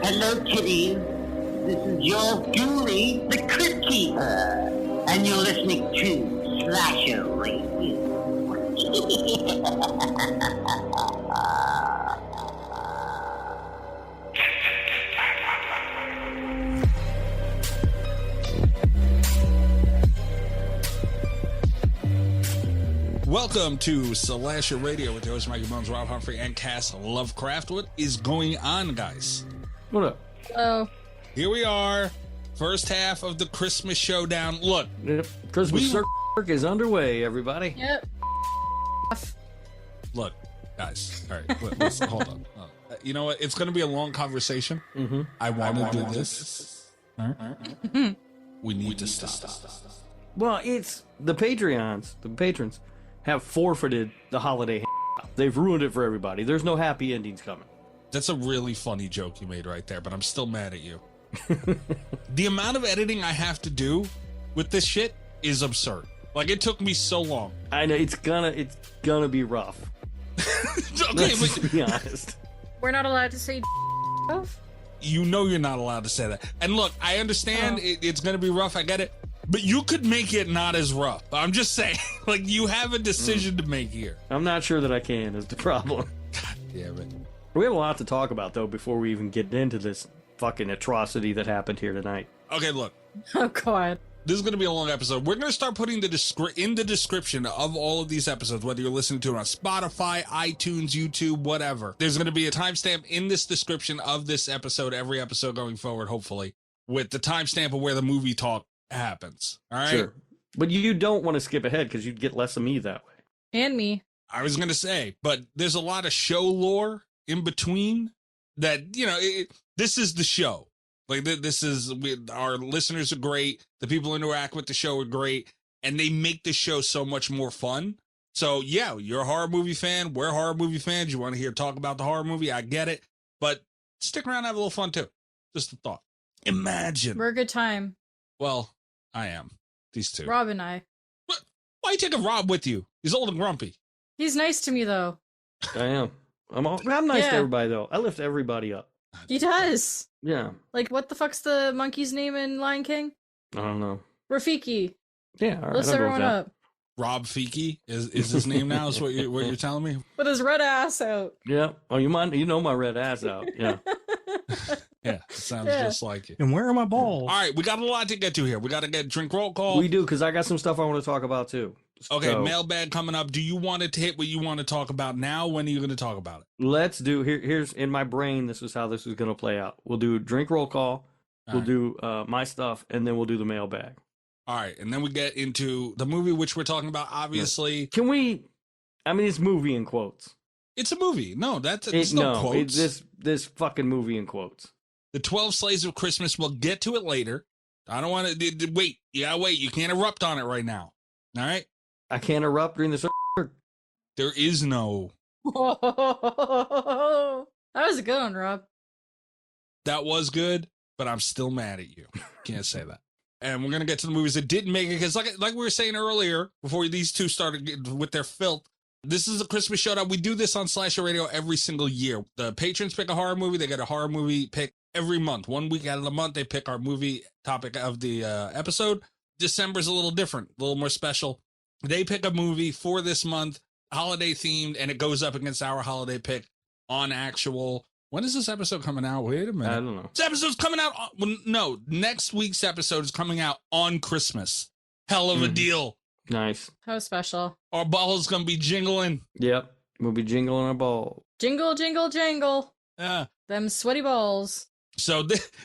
Hello, kitties. This is your Julie, the Crypt Keeper, and you're listening to Slasher Radio. Welcome to Slasher Radio with your host Mikey Bones, Rob Humphrey, and Cass Lovecraft. What is going on, guys? What up? Hello. Here we are, first half of the Christmas showdown. Look, Yep. Christmas circ is underway, everybody. Yep. look, guys. All right, listen, hold on. You know what? It's going to be a long conversation. Mm-hmm. I want to do this. All right. We need to stop. Well, it's the Patreons, the patrons, have forfeited the holiday. They've ruined it for everybody. There's no happy endings coming. That's a really funny joke you made right there, but I'm still mad at you. The amount of editing I have to do with this shit is absurd. Like, it took me so long. I know it's gonna be rough. Okay, Let's but be honest. We're not allowed to say stuff. you know you're not allowed to say that. And look, I understand it's going to be rough. I get it. But you could make it not as rough. I'm just saying, like, you have a decision to make here. I'm not sure that I can is the problem. God damn it. We have a lot to talk about though before we even get into this fucking atrocity that happened here tonight. Okay, look. Oh, God. This is going to be a long episode. We're going to start putting in the description of all of these episodes, whether you're listening to it on Spotify, iTunes, YouTube, whatever. There's going to be a timestamp in this description of this episode, every episode going forward, hopefully, with the timestamp of where the movie talk happens. All right? Sure. But you don't want to skip ahead because you'd get less of me that way. And me. I was going to say, but there's a lot of show lore in between that, you know, this is the show. Like, our listeners are great. The people who interact with the show are great. And they make the show so much more fun. So, yeah, you're a horror movie fan. We're horror movie fans. You want to hear talk about the horror movie. I get it. But stick around and have a little fun, too. Just a thought. Imagine. We're a good time. Well, I am. These two. Rob and I. What? Why you taking Rob with you? He's old and grumpy. He's nice to me, though. I am. I'm nice to everybody though. I lift everybody up. He does. Yeah. Like, what the fuck's the monkey's name in Lion King? I don't know. Rafiki. Yeah. All right, Lifts I'll go with everyone that. up. Rob Fiki is his name now, is what you're telling me? With his red ass out. Yeah. Oh, you know my red ass out. Yeah. Yeah, it sounds just like it. And where are my balls? All right, we got a lot to get to here. We got to get drink roll call. We do, because I got some stuff I want to talk about too. Okay, So, mailbag coming up. Do you want to hit what you want to talk about now? When are you going to talk about it? let's do here's in my brain. This is how this is going to play out. We'll do drink roll call. All We'll right. do my stuff, and then we'll do the mailbag. All right, and then we get into the movie, which we're talking about. Obviously, Can we? I mean, it's movie in quotes. it's a movie. No, it's no quotes. This fucking movie in quotes. The 12 Slaves of Christmas. We'll get to it later. I don't want to wait. You gotta wait. You can't erupt on it right now. All right. I can't erupt during the. There is no. That was a good one, Rob. That was good, but I'm still mad at you. Can't say that. And we're gonna get to the movies that didn't make it, because like we were saying earlier, before these two started with their filth, this is a Christmas showdown. We do this on Slasher Radio every single year. The patrons pick a horror movie. They get a horror movie pick every month. 1 week out of the month, they pick our movie topic of the episode. December's a little different, a little more special. They pick a movie for this month, holiday themed, and it goes up against our holiday pick on actual. When is this episode coming out? Wait a minute. I don't know. This episode's coming out. No, next week's episode is coming out on Christmas. Hell of a deal. Nice. How special. Our balls gonna be jingling. Yep. We'll be jingling our ball. Jingle, jingle, jangle. Yeah. Them sweaty balls. So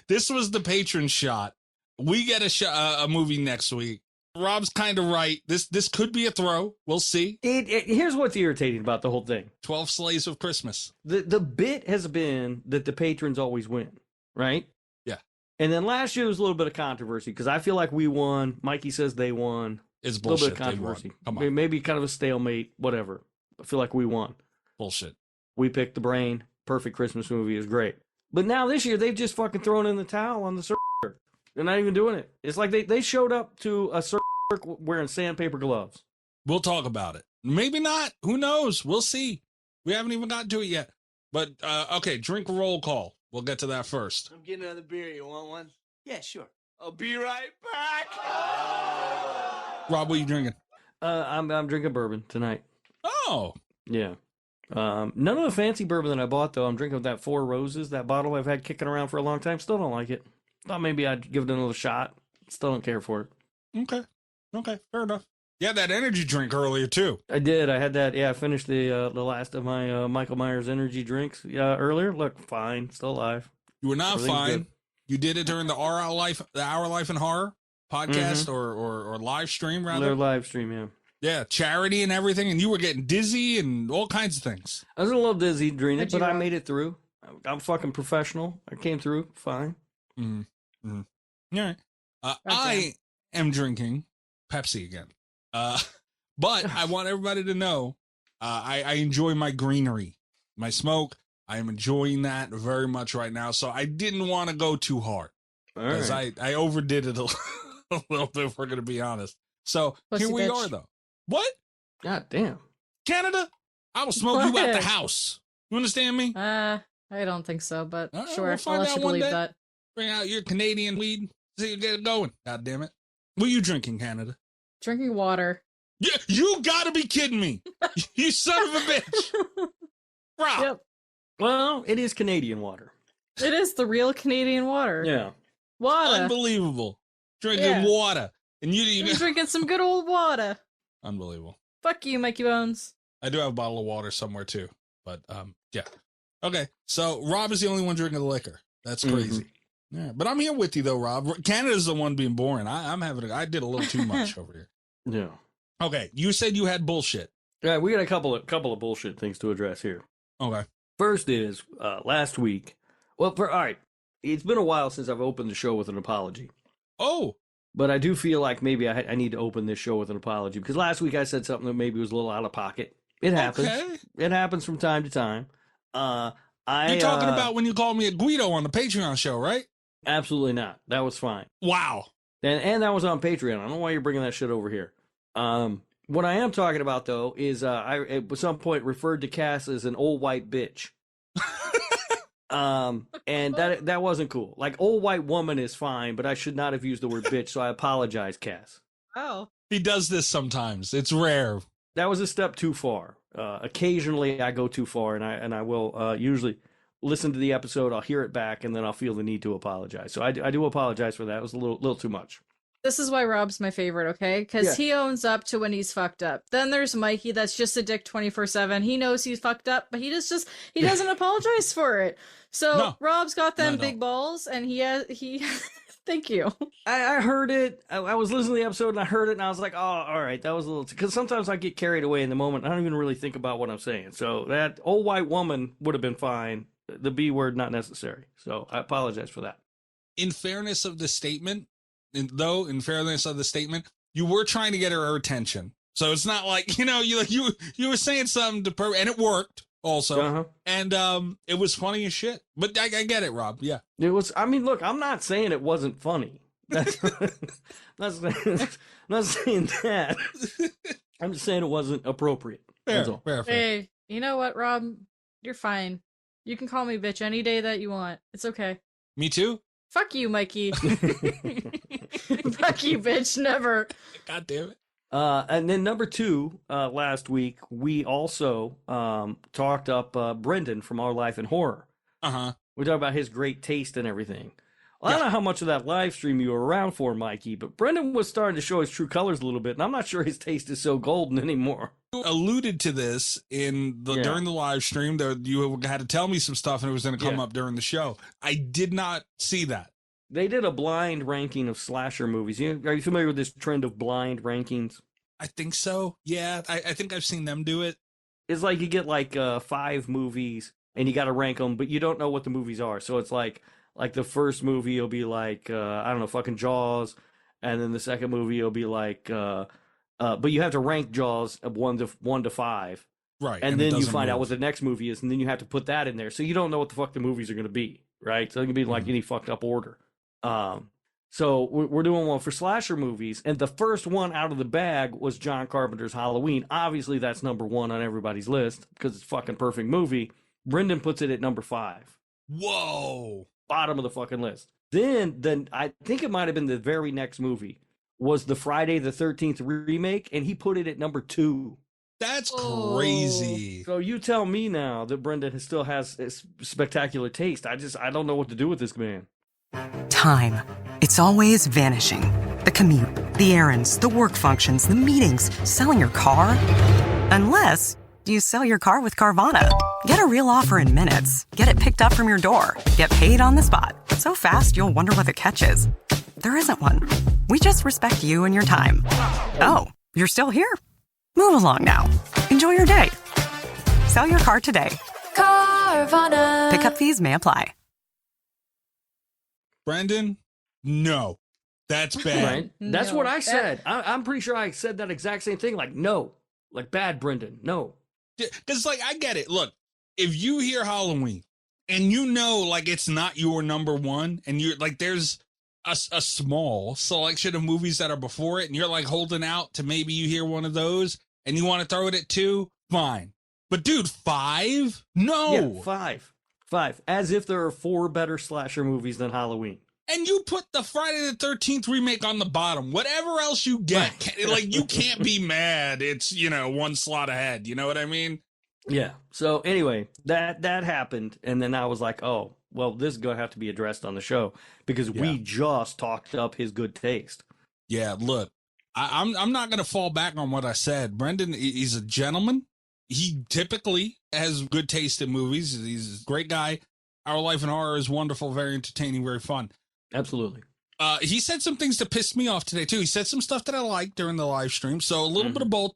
this was the patron shot. We get a movie next week. Rob's kind of right. This could be a throw. We'll see. Here's what's irritating about the whole thing. 12 Slaves of Christmas. The bit has been that the patrons always win, right? Yeah. And then last year was a little bit of controversy because I feel like we won. Mikey says they won. It's A little bullshit. bit of controversy. Come on. Maybe kind of a stalemate, whatever. I feel like we won. Bullshit. We picked the brain. Perfect Christmas movie is great. But now this year, they've just fucking thrown in the towel on the circ. They're not even doing it. It's like they showed up to a circ wearing sandpaper gloves. We'll talk about it. Maybe not. Who knows? We'll see. We haven't even gotten to it yet. But, okay, drink roll call. We'll get to that first. I'm getting another beer. You want one? Yeah, sure. I'll be right back. Rob, what are you drinking? I'm drinking bourbon tonight. Oh. Yeah. None of the fancy bourbon that I bought, though. I'm drinking that Four Roses, that bottle I've had kicking around for a long time. Still don't like it. Thought maybe I'd give it another shot. Still don't care for it. Okay. Fair enough. Yeah, that energy drink earlier, too. I did. I had that. Yeah, I finished the last of my Michael Myers energy drinks earlier. Look, fine. Still alive. You were not Everything's fine. good. You did it during the Our Life in Horror podcast or live stream, rather. Their live stream, yeah. Yeah, charity and everything, and you were getting dizzy and all kinds of things. I was a little dizzy during it, How'd but you I made it through. I'm fucking professional. I came through fine. All right. I am drinking Pepsi again. But I want everybody to know I enjoy my greenery, my smoke. I am enjoying that very much right now. So I didn't want to go too hard because I overdid it a little bit, if we're going to be honest. So Pussy here we bitch. are, though. What? God damn. Canada? I will smoke you out the What? house. You understand me? I don't think so, but All right, sure. we'll I'll find let out you one believe day. that. Bring out your Canadian weed. See you get it going. God damn it. What are you drinking, Canada? Drinking water. Yeah, you gotta be kidding me. You son of a bitch. Rob. Yep. Well, it is Canadian water. It is the real Canadian water. Yeah. Water. Unbelievable. Drinking Yeah. water. And you I'm drinking some good old water. Unbelievable. Fuck you, Mikey Bones. I do have a bottle of water somewhere too. But yeah. Okay. So Rob is the only one drinking the liquor. That's crazy. Yeah. But I'm here with you though, Rob. Canada's the one being boring. I did a little too much over here. Yeah. Okay. You said you had bullshit. Yeah, we got a couple of bullshit things to address here. Okay. First is last week. Well, all right. It's been a while since I've opened the show with an apology. Oh. But I do feel like maybe I need to open this show with an apology because last week I said something that maybe was a little out of pocket. It happens. Okay. It happens from time to time. You're talking about when you called me a Guido on the Patreon show, right? Absolutely not. That was fine. Wow. And that was on Patreon. I don't know why you're bringing that shit over here. What I am talking about though is I at some point referred to Cass as an old white bitch. And that wasn't cool. Like old white woman is fine, but I should not have used the word bitch, so I apologize, Cass. Oh. He does this sometimes. It's rare. That was a step too far. Occasionally I go too far, and I will usually listen to the episode. I'll hear it back, and then I'll feel the need to apologize. So I do apologize for that. It was a little too much. This is why Rob's my favorite, okay? Because Yeah. he owns up to when he's fucked up. Then there's Mikey that's just a dick 24/7. He knows he's fucked up, but he doesn't apologize for it. So No. Rob's got them No. big balls, and he thank you. I heard it. I was listening to the episode, and I heard it, and I was like, oh, all right, that was a little... Because sometimes I get carried away in the moment. I don't even really think about what I'm saying. So that old white woman would have been fine. The B word, not necessary. So I apologize for that. In fairness of the statement, you were trying to get her attention. So it's not like, you were saying something to her, and it worked also. Uh-huh. And it was funny as shit. But I get it, Rob. Yeah. It was... I mean, look, I'm not saying it wasn't funny. That's, not saying that. I'm just saying it wasn't appropriate. That's all. Fair. Hey, you know what, Rob? You're fine. You can call me bitch any day that you want. It's okay. Me too? Fuck you, Mikey. Fuck you, bitch. Never. God damn it. And then number 2, last week, we also talked up Brendan from Our Life in Horror. Uh-huh. We talked about his great taste and everything. Well, I don't know how much of that live stream you were around for, Mikey, but Brendan was starting to show his true colors a little bit, and I'm not sure his taste is so golden anymore. You alluded to this during the live stream. You had to tell me some stuff, and it was going to come up during the show. I did not see that. They did a blind ranking of slasher movies. Are you familiar with this trend of blind rankings? I think so. Yeah, I think I've seen them do it. It's like you get like 5 movies, and you got to rank them, but you don't know what the movies are. So it's like the first movie will be like, I don't know, fucking Jaws. And then the second movie will be like, but you have to rank Jaws of 1 to 5. Right. And then you doesn't find out move. what the next movie is. And then you have to put that in there. So you don't know what the fuck the movies are going to be. Right. So it can be like any fucked up order. So we're doing one for slasher movies. And the first one out of the bag was John Carpenter's Halloween. Obviously that's number 1 on everybody's list because it's a fucking perfect movie. Brendan puts it at number 5. Whoa. Bottom of the fucking list. Then I think it might have been the very next movie was the Friday the 13th remake, and he put it at number 2. That's Oh. crazy. So you tell me now that Brendan still has spectacular taste. I don't know what to do with this man. Time. It's always vanishing. The commute, the errands, the work functions, the meetings, selling your car. Unless you sell your car with Carvana. Get a real offer in minutes. Get it picked up from your door. Get paid on the spot. So fast you'll wonder what the catch is. There isn't one. We just respect you and your time. Oh, you're still here? Move along now. Enjoy your day. Sell your car today. Carvana. Pickup fees may apply. Brendan, no. That's bad. Right? That's No. what I said. I'm pretty sure I said that exact same thing. Like, no. Like, bad, Brendan. No. Because, like, I get it. Look, if you hear Halloween and you know, like, it's not your number one, and you're like, there's a small selection of movies that are before it, and you're like holding out to maybe you hear one of those and you want to throw it at 2, fine. But, dude, 5? No. Yeah, 5. 5. As if there are 4 better slasher movies than Halloween. And you put the Friday the 13th remake on the bottom. Whatever else you get, like, you can't be mad. It's, one slot ahead. You know what I mean? Yeah. So anyway, that happened, and then I was like, oh, well, this is going to have to be addressed on the show because we just talked up his good taste. Yeah, look, I'm not going to fall back on what I said. Brendan, he's a gentleman. He typically has good taste in movies. He's a great guy. Our Life in Horror is wonderful, very entertaining, very fun. Absolutely. He said some things that pissed me off today, too. He said some stuff that I liked during the live stream, so a little bit of both,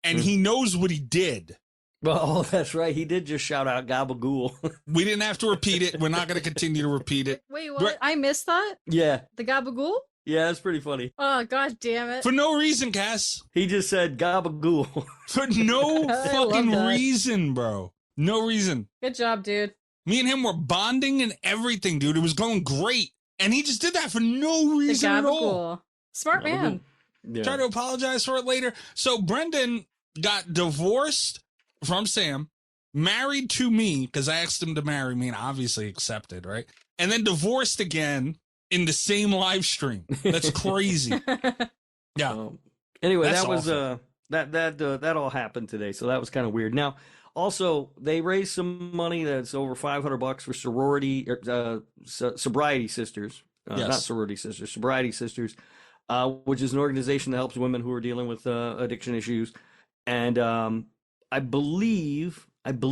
and he knows what he did. Well, that's right. He did just shout out Gabagool. We didn't have to repeat it. We're not going to continue to repeat it. Wait, what? I missed that? Yeah. The Gabagool? Yeah, that's pretty funny. Oh, god damn it. For no reason, Cass. He just said Gabagool. For no I fucking love that. reason, bro. No reason. Good job, dude. Me and him were bonding and everything, dude. It was going great. And he just did that for no The reason at all. Gabagool. Smart man. Yeah. Try to apologize for it later. So Brendan got divorced from Sam, married to me, because I asked him to marry me and obviously accepted, right? And then divorced again in the same live stream. That's crazy. Yeah. Anyway, That's that was awful. that all happened today, so that was kind of weird. Now, also, they raised some money that's over $500 for sobriety sisters, Yes. not sorority sisters, sobriety sisters, which is an organization that helps women who are dealing with addiction issues. And I believe, and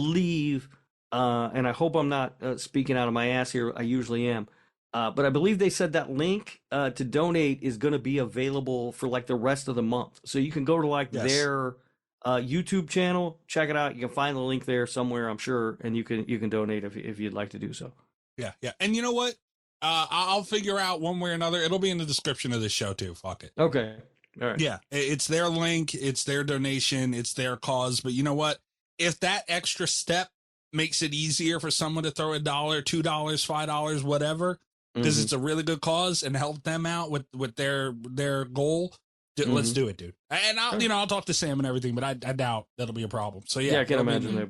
I hope I'm not speaking out of my ass here. I usually am. But I believe they said that link to donate is going to be available for like the rest of the month. So you can go to like Yes. their YouTube channel, check it out. You can find the link there somewhere, I'm sure, and you can donate if you'd like to do so. Yeah. And you know what? I'll figure out one way or another. It'll be in the description of the show too. Fuck it. Okay. All right. Yeah. It's their link. It's their donation. It's their cause. But you know what? If that extra step makes it easier for someone to throw $1, $2, $5, whatever, because it's a really good cause and help them out with their goal, let's do it, dude. And I'll talk to Sam and everything, but I doubt that'll be a problem. So yeah, I can't imagine they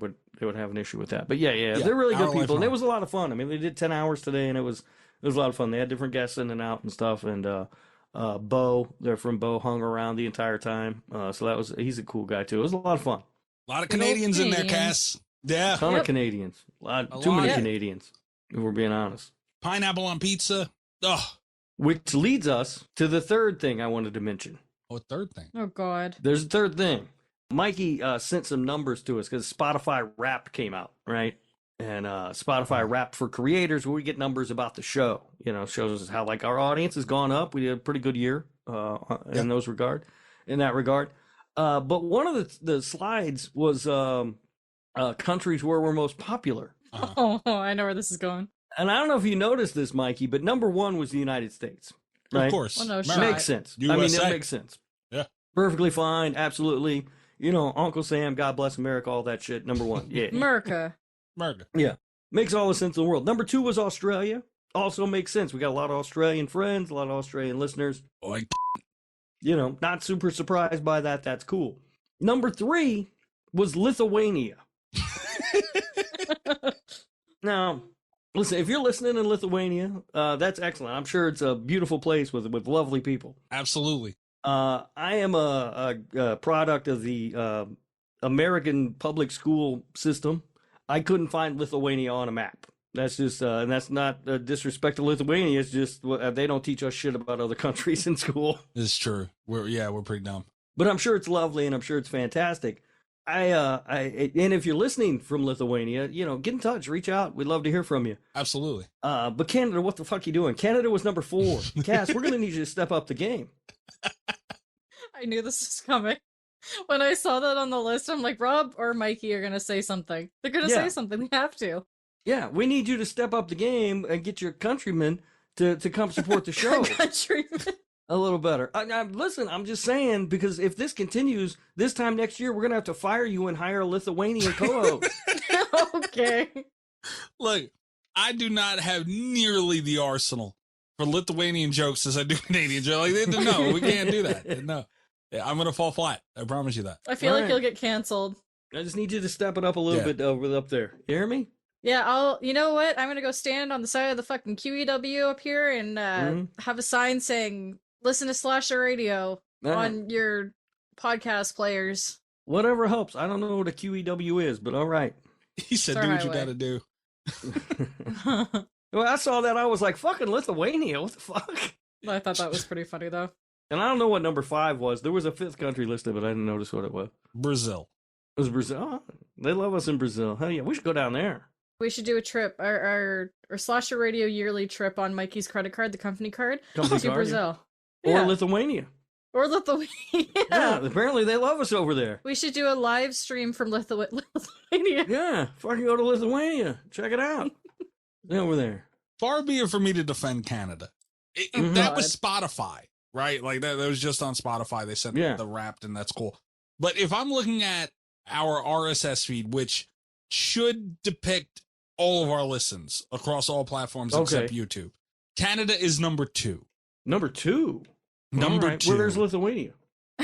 would have an issue with that. But yeah, they're really Our good Life people, and in it was a lot of fun. I mean, they did 10 hours today, and it was a lot of fun. They had different guests in and out and stuff, and Bo, they're from Bo, hung around the entire time. So he's a cool guy too. It was a lot of fun. A lot of Canadians in there, Cass. Yeah. Ton of Canadians. Too many Canadians, if we're being honest. Pineapple on pizza. Oh, Which leads us to the third thing I wanted to mention. a third thing. Oh god. There's a third thing. Mikey sent some numbers to us because Spotify Wrapped came out, right? And Spotify Wrapped for creators, where we get numbers about the show. Shows us how like our audience has gone up. We did a pretty good year in that regard. But one of the slides was countries where we're most popular. Oh, I know where this is going. And I don't know if you noticed this, Mikey, but number 1 was the United States. Right? Of course. Well, no America. shot. Makes sense. I mean, USA. it makes sense. Yeah. Perfectly fine. Absolutely. Uncle Sam, God bless America, all that shit. Number 1. Yeah. America. Yeah. Makes all the sense in the world. Number 2 was Australia. Also makes sense. We got a lot of Australian friends, a lot of Australian listeners. Like, Not super surprised by that. That's cool. Number 3 was Lithuania. Now, Listen, if you're listening in Lithuania, that's excellent. I'm sure it's a beautiful place with lovely people. Absolutely. I am a product of the American public school system. I couldn't find Lithuania on a map. That's just, and that's not disrespect to Lithuania. It's just they don't teach us shit about other countries in school. It's true. We're pretty dumb. But I'm sure it's lovely and I'm sure it's fantastic. And if you're listening from Lithuania, get in touch, reach out. We'd love to hear from you. Absolutely. But Canada, what the fuck you doing? Canada was number 4. Cass, we're gonna need you to step up the game. I knew this was coming. When I saw that on the list, I'm like, Rob or Mikey are gonna say something. They're gonna say something. They have to. Yeah, we need you to step up the game and get your countrymen to come support the show. Countrymen. A little better. Listen, I'm just saying, because if this continues, this time next year, we're going to have to fire you and hire a Lithuanian co-host. Okay. Look, I do not have nearly the arsenal for Lithuanian jokes as I do Canadian jokes. Like, no, we can't do that. No. I'm going to fall flat. I promise you that. I feel like you'll get canceled. I just need you to step it up a little bit up there. You hear me? Yeah, you know what? I'm going to go stand on the side of the fucking QEW up here and have a sign saying, listen to Slasher Radio on your podcast players. Whatever helps. I don't know what a QEW is, but all right. He said, do what you got to do. Well, I saw that. I was like, fucking Lithuania. What the fuck? I thought that was pretty funny, though. And I don't know what number 5 was. There was a 5th country listed, but I didn't notice what it was. Brazil. It was Brazil. Oh, they love us in Brazil. Hell yeah. We should go down there. We should do a trip, our Slasher Radio yearly trip on Mikey's credit card, the company card, to Brazil. Or Lithuania. Or Lithuania. Yeah, apparently they love us over there. We should do a live stream from Lithuania. Yeah, fucking go to Lithuania. Check it out. Over there. Far be it for me to defend Canada. That was Spotify, right? Like that was just on Spotify. They sent the Wrapped, and that's cool. But if I'm looking at our RSS feed, which should depict all of our listens across all platforms except YouTube, Canada is number 2. Number 2? Number right. 2. Where there's Lithuania?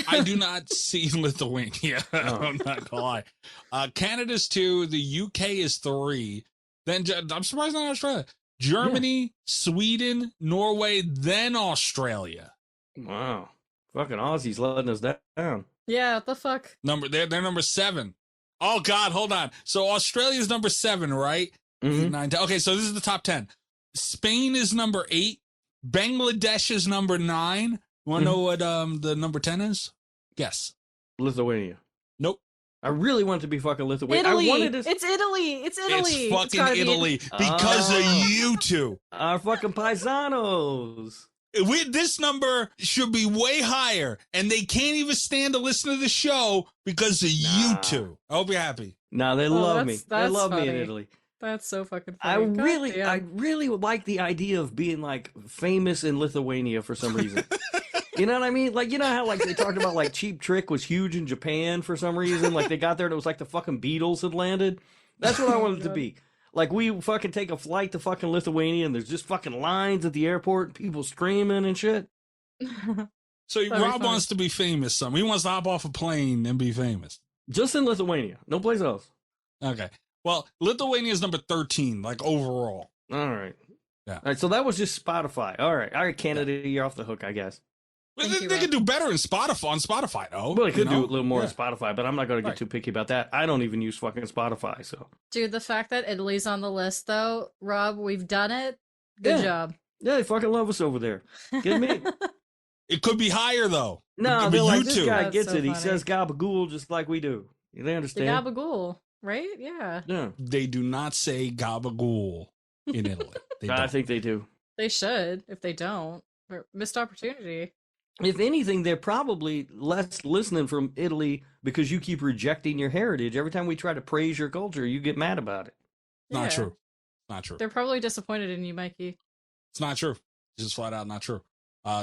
I do not see Lithuania. I'm not gonna lie. Canada's 2. The UK is 3. Then I'm surprised not Australia. Germany, Sweden, Norway, then Australia. Wow. Fucking Aussies letting us down. Yeah, what the fuck? They're number 7. Oh God, hold on. So Australia's number 7, right? 8, 9, 10. Okay, so this is the top 10. Spain is number 8. Bangladesh is number 9. Want to know what the number 10 is? Guess. Lithuania. Nope. I really want it to be fucking Lithuania. Italy. It's Italy. It's Italy. It's fucking Italy because of you two. Our fucking paisanos. This number should be way higher, and they can't even stand to listen to the show because of you two. I hope you're happy. Nah, they love me. They love me in Italy. That's so fucking I funny. I really would like the idea of being like famous in Lithuania for some reason. You know what I mean? Like, you know how like they talked about like Cheap Trick was huge in Japan for some reason? Like they got there and it was like the fucking Beatles had landed. That's what I wanted it to be. Like we fucking take a flight to fucking Lithuania and there's just fucking lines at the airport and people screaming and shit. So Rob wants to be famous. He wants to hop off a plane and be famous. Just in Lithuania. No place else. Okay. Well, Lithuania is number 13, like overall. All right. Yeah. All right. So that was just Spotify. All right. Canada, you're off the hook, I guess. Well, they could do better in Spotify on Spotify, though. Well, they could do a little more on Spotify, but I'm not going to get too picky about that. I don't even use fucking Spotify, so. Dude, the fact that Italy's on the list, though, Rob, we've done it. Good job. Yeah, they fucking love us over there. Get me? It could be higher, though. No, they're like, this guy That's gets so it. He funny. says gabagool just like we do. They understand. The gabagool, right? Yeah. Yeah. They do not say gabagool in Italy. I think they do. They should, if they don't. Missed opportunity. If anything, they're probably less listening from Italy because you keep rejecting your heritage. Every time we try to praise your culture, you get mad about it. Not true. Not true. They're probably disappointed in you, Mikey. It's not true. It's just flat out not true.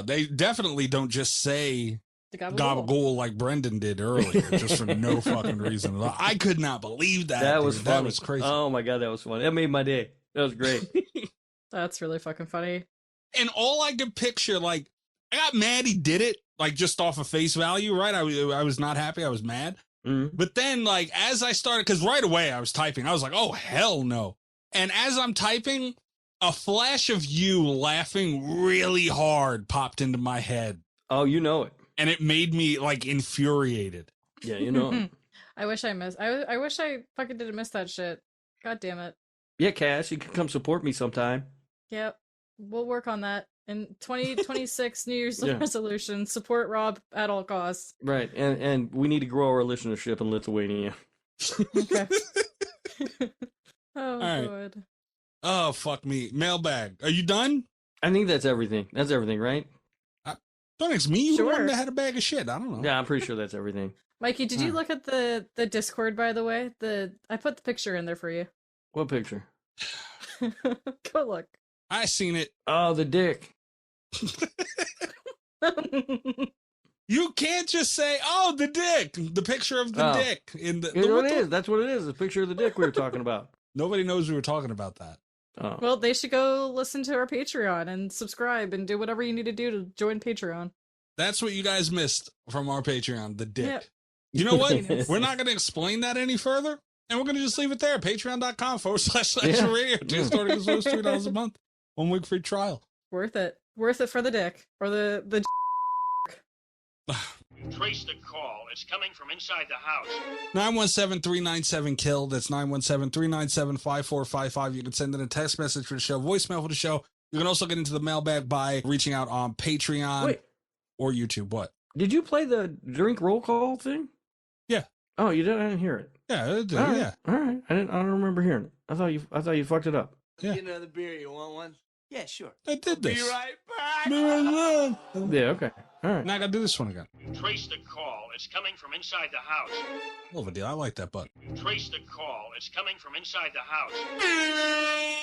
They definitely don't just say gabagool like Brendan did earlier, just for no fucking reason. I could not believe that. That was funny. That was crazy. Oh my God, that was funny. That made my day. That was great. That's really fucking funny. And all I could picture, like, I got mad he did it, like, just off of face value, right? I was not happy. I was mad. Mm-hmm. But then, like, as I started, because right away I was typing, I was like, oh, hell no. And as I'm typing, a flash of you laughing really hard popped into my head. Oh, you know it. And it made me like infuriated. Yeah, you know it. I wish I missed. I wish I fucking didn't miss that shit. God damn it. Yeah, Cass, you can come support me sometime. Yep. We'll work on that. In 2026 New Year's Yeah. resolution, support Rob at all costs. Right, and we need to grow our listenership in Lithuania. Okay. Oh, right. good. Oh, fuck me. Mailbag. Are you done? I think that's everything. That's everything, right? Don't ask me. You the Sure. one that had a bag of shit. I don't know. Yeah, I'm pretty sure that's everything. Mikey, did you look at the Discord, by the way? I put the picture in there for you. What picture? Go look. I seen it. Oh, the dick. You can't just say, "Oh, the dick," the picture of the dick in the. You know what what it the- is. That's what it is. The picture of the dick we were talking about. Nobody knows we were talking about that. Oh. Well, they should go listen to our Patreon and subscribe and do whatever you need to do to join Patreon. That's what you guys missed from our Patreon, the dick. Yep. You know what? Penis. We're not going to explain that any further, and we're going to just leave it there. Patreon.com//radio. Yeah. Just starting as low as $3 a month. 1 week free trial. Worth it. Worth it for the dick. Or the Trace the call. It's coming from inside the house. 917-397-KILL. That's 917-397-5455. You can send in a text message for the show, voicemail for the show. You can also get into the mailbag by reaching out on Patreon Wait, or YouTube. What? did you play the drink roll call thing? Yeah. Oh, you did? I didn't hear it. Yeah, it did, All right. yeah. All right. I don't remember hearing it. I thought you fucked it up. Yeah. Get another beer. You want one? Yeah, sure. I did this. Be right back. Yeah, okay. All right. Now I got to do this one again. Trace the call. It's coming from inside the house. Hell of a deal. I like that button. Trace the call. It's coming from inside the house.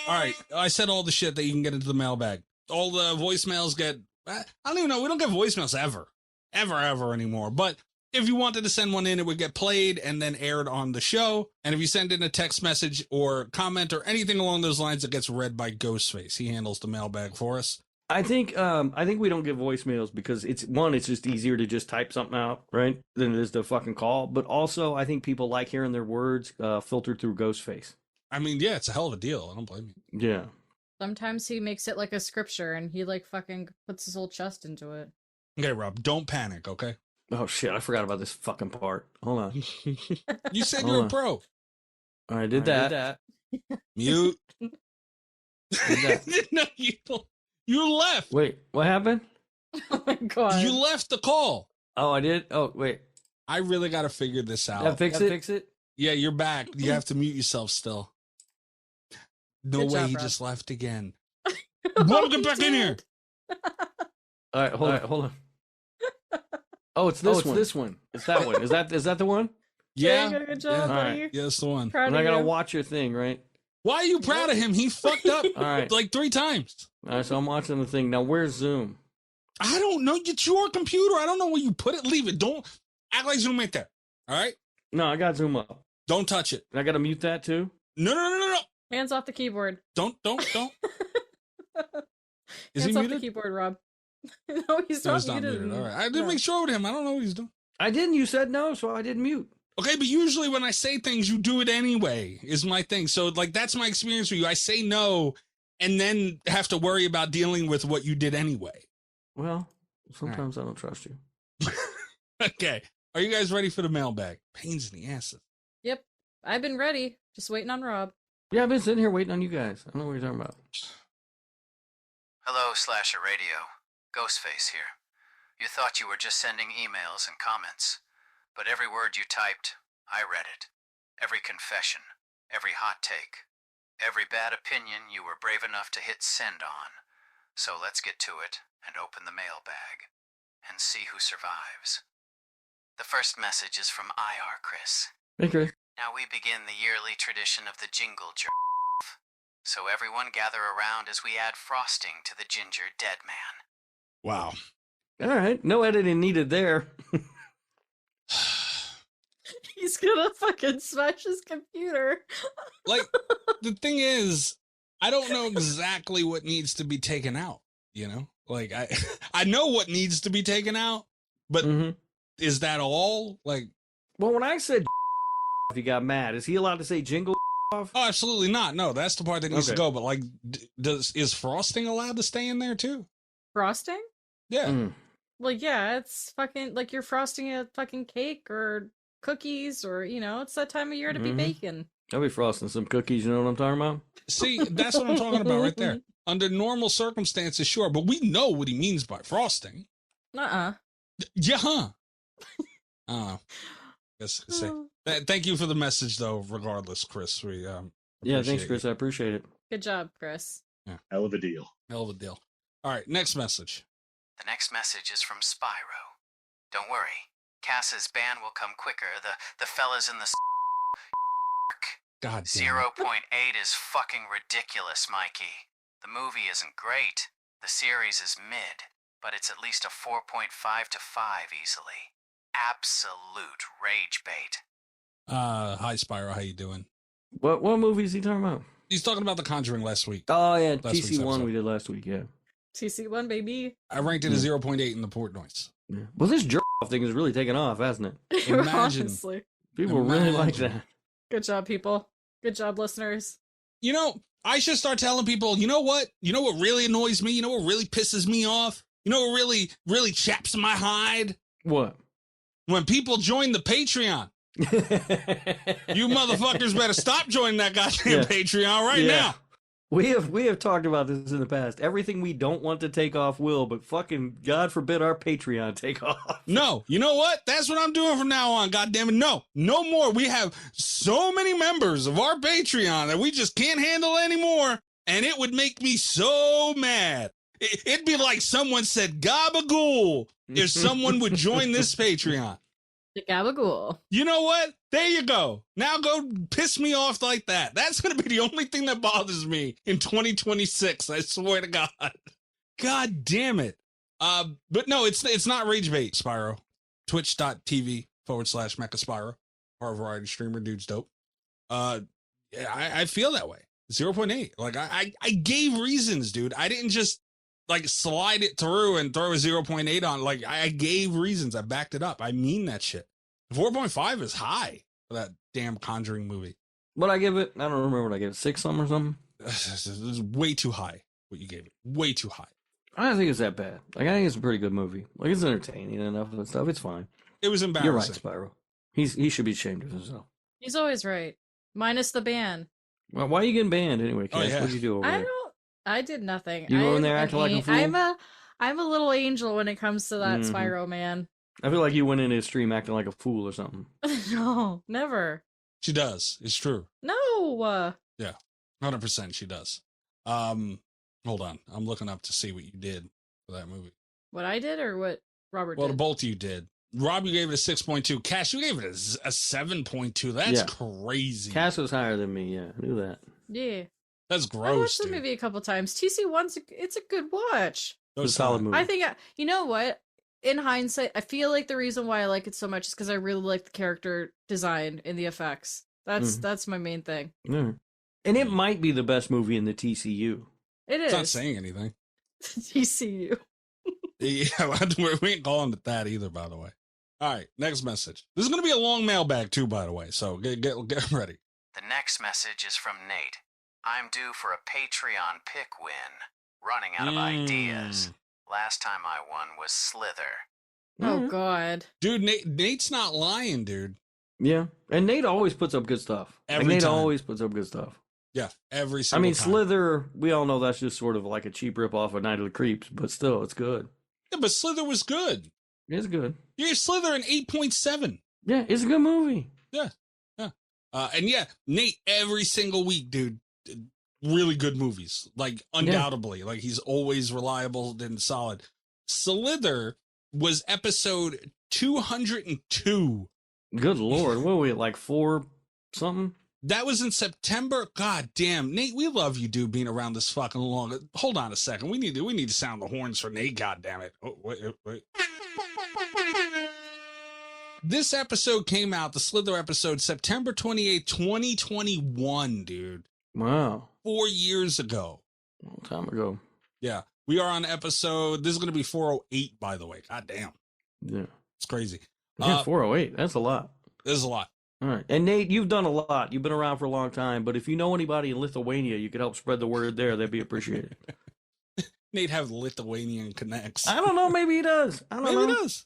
All right. I said all the shit that you can get into the mailbag. All the voicemails get... I don't even know. We don't get voicemails ever. Ever anymore. But if you wanted to send one in, it would get played and then aired on the show. And if you send in a text message or comment or anything along those lines, it gets read by Ghostface. He handles the mailbag for us. I think we don't get voicemails because it's just easier to just type something out, right? Than it is to fucking call. But also, I think people like hearing their words filtered through Ghostface. I mean, yeah, it's a hell of a deal. I don't blame you. Yeah. Sometimes he makes it like a scripture and he like fucking puts his whole chest into it. Okay, Rob, don't panic, okay? Oh shit! I forgot about this fucking part. Hold on. You said Hold you're a on. pro. All right, did that. Mute. that. No, you left. Wait, what happened? Oh my god. You left the call. Oh, I did. Oh, wait. I really got to figure this out. That fix it. Yeah, you're back. You have to mute yourself still. No Good way, job, he Rob. just left again. Rob, get back in here. All right, hold on. Oh, it's this one. This one. It's that one. Is that the one? Yeah. Yeah, good job, yeah. buddy. Yeah, that's the one. Proud And I of gotta you. watch your thing, right? Why are you proud of him? He fucked up All right. like 3 times. All right, so I'm watching the thing now. Where's Zoom? I don't know. It's your computer. I don't know where you put it. Leave it. Don't act like Zoom ain't there. All right? No, I got Zoom up. Don't touch it. I gotta mute that too. No. Hands off the keyboard. Don't. Is Hands he off muted? the keyboard, Rob. No, he's No, not he's not muted. muted. All right. I didn't No. make sure with him. I don't know what he's doing. I didn't. You said no, so I didn't mute. Okay, but usually when I say things, you do it anyway, is my thing. So, like, that's my experience with you. I say no and then have to worry about dealing with what you did anyway. Well, sometimes I don't trust you. Okay. Are you guys ready for the mailbag? Pains in the asses. Yep. I've been ready. Just waiting on Rob. Yeah, I've been sitting here waiting on you guys. I don't know what you're talking about. Hello, Slasher Radio. Ghostface here. You thought you were just sending emails and comments, but every word you typed, I read it. Every confession, every hot take, every bad opinion you were brave enough to hit send on. So let's get to it and open the mailbag and see who survives. The first message is from IR Chris. Hey, Chris. Now we begin the yearly tradition of the jingle jar. So everyone gather around as we add frosting to the ginger dead man. Wow. All right, no editing needed there. He's gonna fucking smash his computer. Like, the thing is, I don't know exactly what needs to be taken out, you know? Like, I know what needs to be taken out, but is that all? Like, Well, when I said if he got mad, is he allowed to say jingle? off? Oh, absolutely not. No, that's the part that needs to go. But like, is frosting allowed to stay in there too? Frosting? Yeah. Well, yeah, it's fucking like you're frosting a fucking cake or cookies, or it's that time of year to be baking. I'll be frosting some cookies. You know what I'm talking about? See, that's what I'm talking about right there. Under normal circumstances, sure, but we know what he means by frosting. Yeah, huh? Yes. Thank you for the message, though. Regardless, Chris, we thanks, Chris. I appreciate it. Good job, Chris. Yeah. Hell of a deal. Hell of a deal. All right, next message. The next message is from Spyro. Don't worry, Cass's ban will come quicker. The fellas in the God damn 0.8 is fucking ridiculous, Mikey. The movie isn't great. The series is mid, but it's at least a 4.5 to 5 easily. Absolute rage bait. Hi Spyro, how you doing? What movie is he talking about? He's talking about The Conjuring last week. Oh yeah, TC1 we did last week. Yeah, TC1 baby. I ranked it a 0.8 in the Portnoy's. Yeah. Well, this jerk off thing is really taking off, hasn't it? Imagine. Honestly. People really like that. Good job, people. Good job, listeners. I should start telling people, you know what? You know what really annoys me? You know what really pisses me off? You know what really, really chaps my hide? What? When people join the Patreon. You motherfuckers better stop joining that goddamn Patreon right now. We have talked about this in the past. Everything we don't want to take off will, but fucking God forbid our Patreon take off. No, you know what? That's what I'm doing from now on. God damn it. No more. We have so many members of our Patreon that we just can't handle anymore. And it would make me so mad. It'd be like someone said gabagool if someone would join this Patreon. The gabagool. You know what? There you go. Now go piss me off like that. That's going to be the only thing that bothers me in 2026. I swear to God. God damn it. But no, it's not rage bait, Spyro. Twitch.tv/Mecha our variety streamer, dude's dope. I feel that way. 0.8. Like I gave reasons, dude. I didn't just like slide it through and throw a 0.8 on. Like I gave reasons. I backed it up. I mean that shit. 4.5 is high for that damn Conjuring movie. What I give it? I don't remember what I gave it. 6 something or something? This is way too high what you gave it. Way too high. I don't think it's that bad. Like I think it's a pretty good movie. Like it's entertaining enough and stuff. It's fine. It was embarrassing. You're right, Spyro. He should be ashamed of himself. He's always right. Minus the ban. Well, why are you getting banned anyway, Cass? What did you do over there? I did nothing. You go in there acting like a fool? I'm a little angel when it comes to that Spyro, man. I feel like you went into his stream acting like a fool or something. No, never. She does. It's true. No. Yeah, 100% she does. Hold on. I'm looking up to see what you did for that movie. What I did or what Robert did? Well, both of you did. Rob, you gave it a 6.2. Cash, you gave it a 7.2. That's crazy. Cass was higher than me. Yeah, I knew that. Yeah. That's gross. I watched the movie a couple times. TC1's it's a good watch. It's a solid movie. I think you know what? In hindsight, I feel like the reason why I like it so much is because I really like the character design and the effects. That's my main thing. And it might be the best movie in the TCU. It is. It's not saying anything. TCU. Yeah, we ain't calling it that either, by the way. All right, next message. This is going to be a long mailbag too, by the way, so get ready. The next message is from Nate. I'm due for a Patreon pick win. Running out of ideas. Last time I won was Slither. Oh, God. Dude, Nate's not lying, dude. Yeah, and Nate always puts up good stuff. Nate always puts up good stuff. Yeah, every single time. Slither, we all know that's just sort of like a cheap ripoff of Night of the Creeps, but still, it's good. Yeah, but Slither was good. It's good. You're Slither an 8.7. Yeah, it's a good movie. Yeah. And yeah, Nate, every single week, dude, really good movies. Like, undoubtedly. Like, he's always reliable and solid. Slither was episode 202. Good Lord. What were we, like 4 something? That was in September. God damn, Nate, we love you, dude, being around this fucking long. Hold on a second. We need to sound the horns for Nate. God damn it. Oh, wait. This episode came out, the Slither episode, September 28th, 2021, dude. Wow. 4 years ago. A long time ago. Yeah. We are on episode, this is going to be 408, by the way. God damn. Yeah. It's crazy. Yeah, 408. That's a lot. There's a lot. All right. And Nate, you've done a lot. You've been around for a long time. But if you know anybody in Lithuania, you could help spread the word there. That'd be appreciated. Nate have Lithuanian connects. I don't know. Maybe he does. I don't know. Maybe he does.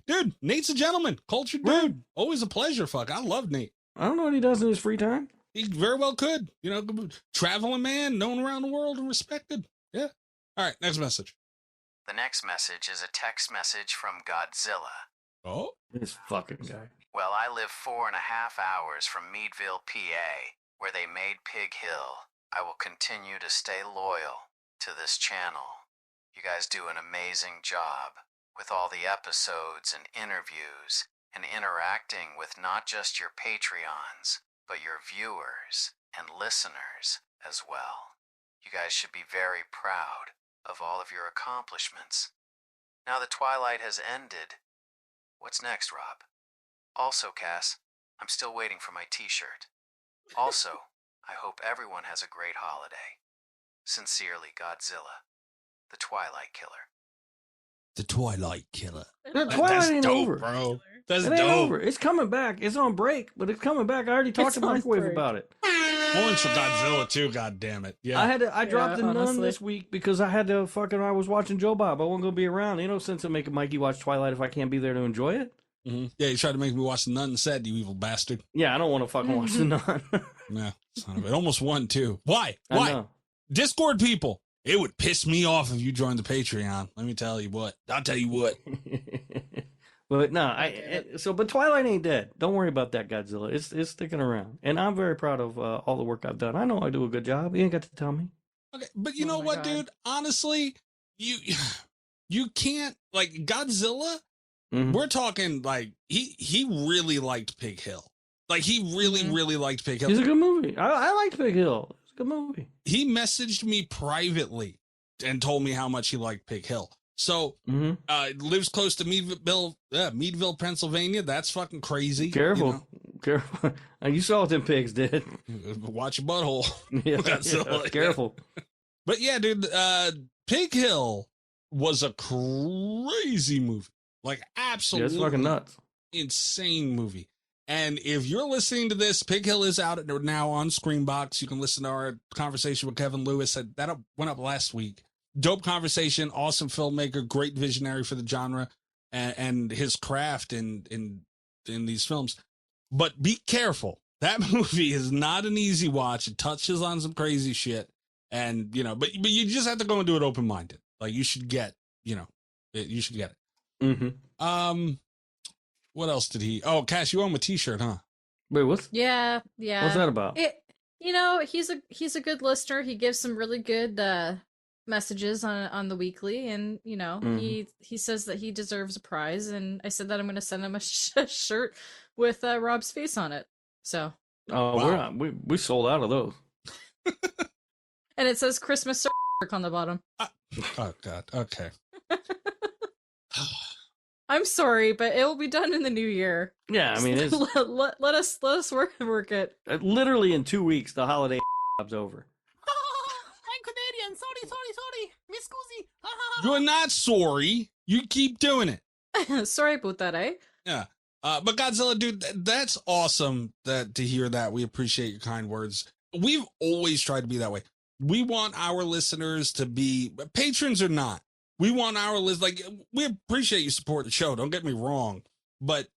Dude, Nate's a gentleman. Cultured dude. Right. Always a pleasure. Fuck. I love Nate. I don't know what he does in his free time. He very well could. You know, traveling man, known around the world and respected. Yeah. All right. Next message. The next message is a text message from Godzilla. Oh? This fucking guy. Well, I live 4.5 hours from Meadville, PA, where they made Pig Hill. I will continue to stay loyal to this channel. You guys do an amazing job with all the episodes and interviews and interacting with not just your Patreons, but your viewers and listeners as well. You guys should be very proud of all of your accomplishments. Now the Twilight has ended. What's next, Rob? Also, Cass, I'm still waiting for my t-shirt. Also, I hope everyone has a great holiday. Sincerely, Godzilla, the Twilight Killer. The Twilight Killer. The Twilight ain't dope, over, bro. That's it ain't dope. over. It's coming back. It's on break, but it's coming back. I already talked to Microwave about it. Points for Godzilla too. God damn it. Yeah. I dropped the Nun honestly. this week because I had to I was watching Joe Bob. I wasn't gonna be around. No sense in making Mikey watch Twilight if I can't be there to enjoy it. Mm-hmm. Yeah, you tried to make me watch the Nun and said, you evil bastard. Yeah, I don't want to fucking watch the Nun. Yeah, son of it. Almost won too. Why? I Why? know. Discord people. It would piss me off if you joined the Patreon. Let me tell you what. I'll tell you what. But no, but Twilight ain't dead. Don't worry about that, Godzilla. It's sticking around, and I'm very proud of all the work I've done. I know I do a good job. You ain't got to tell me. Okay, but you know what, dude? Honestly, you can't, like, Godzilla. Mhm. We're talking like he really liked Pig Hill. Like he really liked Pig Hill. It's a good movie. I liked Pig Hill. It's a good movie. He messaged me privately and told me how much he liked Pig Hill. So lives close to Meadville, Pennsylvania. That's fucking crazy. Careful, you know? careful. You saw what them pigs did. Watch your butthole. Yeah, careful. But yeah, dude, Pig Hill was a crazy movie. Like absolutely, it's fucking nuts. Insane movie. And if you're listening to this, Pig Hill is out now on Screenbox. You can listen to our conversation with Kevin Lewis. That went up last week. Dope conversation, awesome filmmaker, great visionary for the genre and his craft in these films. But be careful. That movie is not an easy watch. It touches on some crazy shit. And, but you just have to go and do it open-minded. Like you should get, you should get it. Mm-hmm. What else did he? Oh, Cash, you owe him a T-shirt, huh? Wait, what's? Yeah. What's that about? He's a good listener. He gives some really good messages on the weekly, and he says that he deserves a prize. And I said that I'm going to send him a shirt with Rob's face on it. So. Oh, wow. we sold out of those. And it says Christmas on the bottom. Oh God. Okay. I'm sorry, but it will be done in the new year. Yeah, I mean, it's, let us work it. Literally in 2 weeks, the holiday job's over. I'm Canadian. Sorry. Miss Scusi. You're not sorry. You keep doing it. Sorry about that, eh? Yeah. But Godzilla, dude, that's awesome to hear that. We appreciate your kind words. We've always tried to be that way. We want our listeners to be patrons or not. We want our list. Like, we appreciate you support the show. Don't get me wrong, but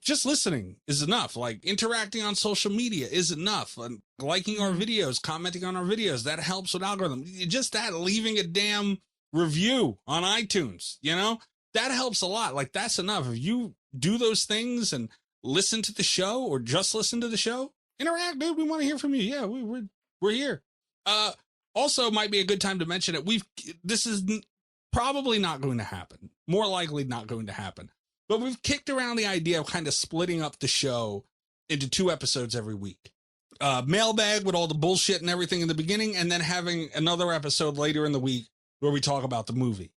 just listening is enough. Like interacting on social media is enough. And liking our videos, commenting on our videos, that helps with algorithm. Just that, leaving a damn review on iTunes, that helps a lot. Like that's enough. If you do those things and listen to the show or just listen to the show, interact, dude. We want to hear from you. Yeah, we're here. Also might be a good time to mention it. This is probably not going to happen. More likely not going to happen. But we've kicked around the idea of kind of splitting up the show into 2 episodes every week. Mailbag with all the bullshit and everything in the beginning, and then having another episode later in the week where we talk about the movie.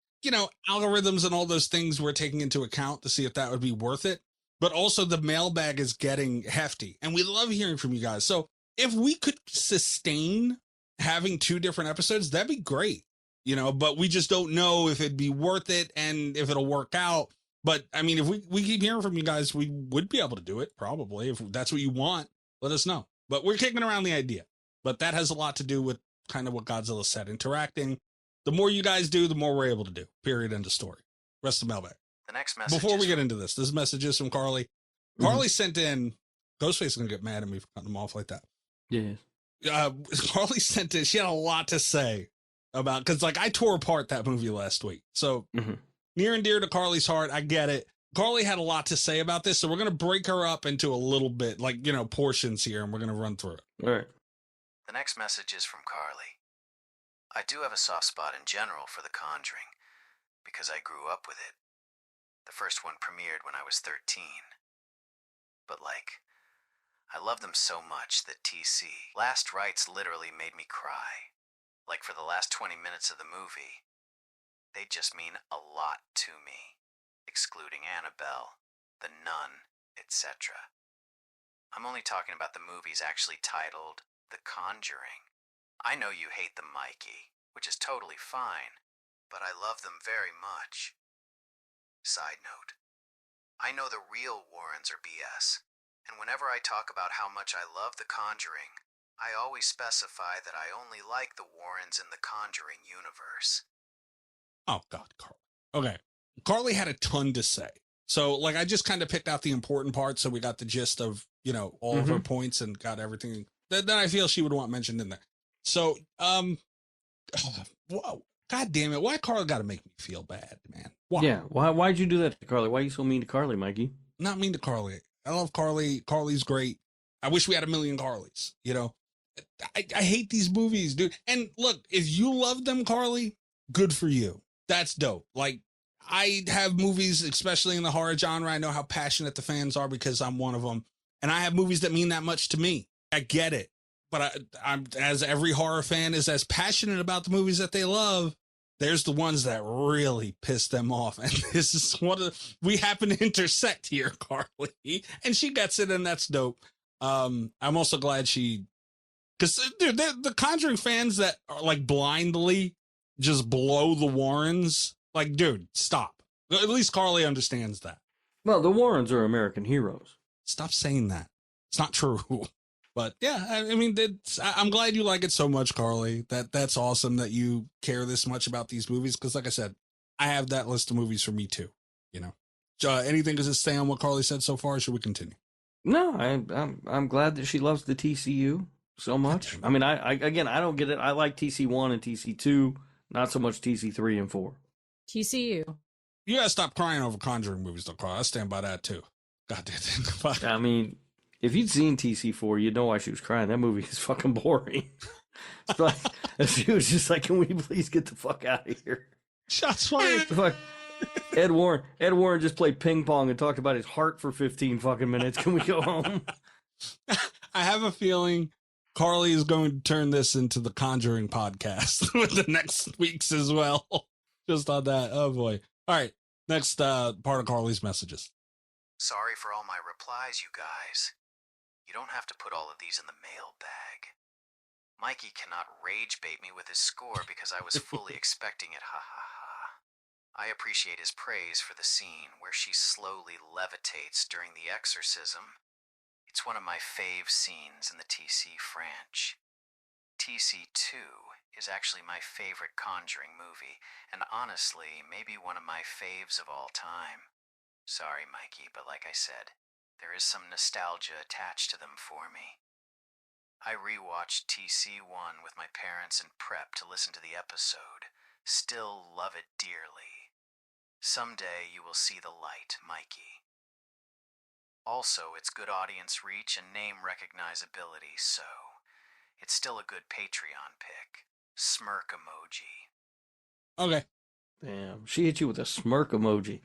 Algorithms and all those things we're taking into account to see if that would be worth it. But also the mailbag is getting hefty, and we love hearing from you guys. So if we could sustain having 2 different episodes, that'd be great. But we just don't know if it'd be worth it and if it'll work out. But I mean, if we keep hearing from you guys, we would be able to do it probably. If that's what you want, let us know. But we're kicking around the idea. But that has a lot to do with kind of what Godzilla said, interacting. The more you guys do, the more we're able to do. Period. End of story. Rest of the mailbag. The next message. Before we get into this message is from Carly. Carly sent in. Ghostface is gonna get mad at me for cutting him off like that. Yeah. Carly sent in. She had a lot to say about, because like I tore apart that movie last week. So near and dear to Carly's heart. I get it. Carly had a lot to say about this, so we're gonna break her up into a little bit, like, you know, portions here, and we're gonna run through it. All right. The next message is from Carly. I do have a soft spot in general for The Conjuring because I grew up with it. The first one premiered when I was 13. But like, I love them so much that TC Last Rites literally made me cry. Like for the last 20 minutes of the movie, they just mean a lot to me, excluding Annabelle, The Nun, etc. I'm only talking about the movies actually titled The Conjuring. I know you hate them, Mikey, which is totally fine, but I love them very much. Side note, I know the real Warrens are BS, and whenever I talk about how much I love The Conjuring, I always specify that I only like the Warrens in the Conjuring universe. Oh, God, Carly. Okay. Carly had a ton to say. So, like, I just kind of picked out the important parts, so we got the gist of, you know, all of her points and got everything that I feel she would want mentioned in there. So, God damn it. Why Carly got to make me feel bad, man? Why? Yeah. Why'd you do that to Carly? Why are you so mean to Carly, Mikey? Not mean to Carly. I love Carly. Carly's great. I wish we had a million Carlys, you know? I hate these movies, dude. And look, if you love them, Carly, good for you. That's dope. Like, I have movies, especially in the horror genre. I know how passionate the fans are because I'm one of them. And I have movies that mean that much to me. I get it. But I'm, as every horror fan is as passionate about the movies that they love, there's the ones that really piss them off. And this is we happen to intersect here, Carly. And she gets it, and that's dope. I'm also glad because, dude, the Conjuring fans that are like blindly just blow the Warrens. Like, dude, stop. At least Carly understands that. Well, the Warrens are American heroes. Stop saying that. It's not true. But yeah, I mean, I'm glad you like it so much, Carly. That's awesome that you care this much about these movies. Because, like I said, I have that list of movies for me too. You know, anything to stay on what Carly said so far? Or should we continue? No, I'm glad that she loves the TCU so much. I mean, I don't get it. I like TC1 and TC2, not so much TC3 and 4. TCU. You gotta stop crying over Conjuring movies, though, Carl. I stand by that too. God damn it. I mean, if you'd seen TC4, you'd know why she was crying. That movie is fucking boring. It's like, she was just like, "Can we please get the fuck out of here?" Shots fired. Like, Ed Warren just played ping pong and talked about his heart for 15 fucking minutes. Can we go home? I have a feeling Carly is going to turn this into the Conjuring podcast with the next week's as well. Just on that. Oh boy. All right. Next part of Carly's messages. Sorry for all my replies, you guys. You don't have to put all of these in the mailbag. Mikey cannot rage bait me with his score because I was fully expecting it, ha ha ha. I appreciate his praise for the scene where she slowly levitates during the exorcism. It's one of my fave scenes in the TC franchise. TC2 is actually my favorite Conjuring movie, and honestly, maybe one of my faves of all time. Sorry, Mikey, but like I said, there is some nostalgia attached to them for me. I rewatched TC1 with my parents in prep to listen to the episode. Still love it dearly. Someday you will see the light, Mikey. Also, it's good audience reach and name recognizability, so it's still a good Patreon pick. Smirk emoji. Okay. Damn, she hit you with a smirk emoji.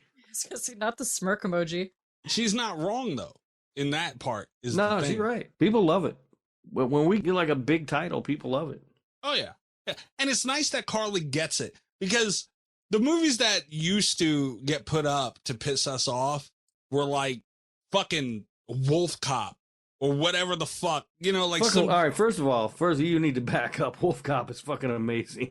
Not the smirk emoji. She's not wrong, though. In that part is no, the thing. She's right. People love it. When we get like a big title, people love it. Oh, yeah. And it's nice that Carly gets it, because the movies that used to get put up to piss us off were like fucking Wolf Cop or whatever the fuck, you know, like all right, first you need to back up. Wolf Cop is fucking amazing.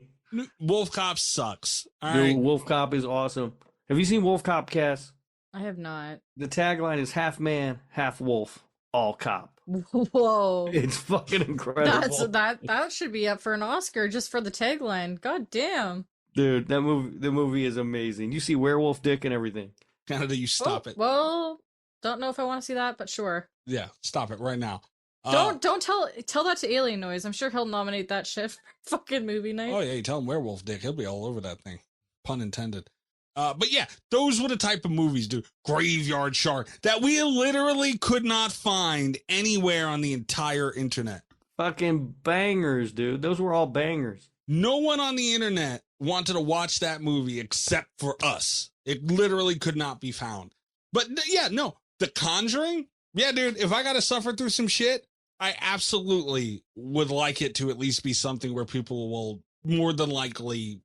Wolf Cop sucks. All Dude, right. Wolf Cop is awesome. Have you seen Wolf Cop, Cass? I have not. The tagline is half man, half wolf, all cop. Whoa. It's fucking incredible. That should be up for an Oscar just for the tagline. God damn. Dude, the movie is amazing. You see werewolf dick and everything. Canada, you stop it. Well, don't know if I want to see that, but sure. Yeah, stop it right now. Don't tell that to Alien Noise. I'm sure he'll nominate that shit for fucking movie night. Oh yeah, you tell him werewolf dick, he'll be all over that thing. Pun intended. But yeah, those were the type of movies, dude. Graveyard Shark that we literally could not find anywhere on the entire internet. Fucking bangers, dude. Those were all bangers. No one on the internet wanted to watch that movie except for us. It literally could not be found. But yeah, no, The Conjuring. Yeah, dude, if I got to suffer through some shit, I absolutely would like it to at least be something where people will more than likely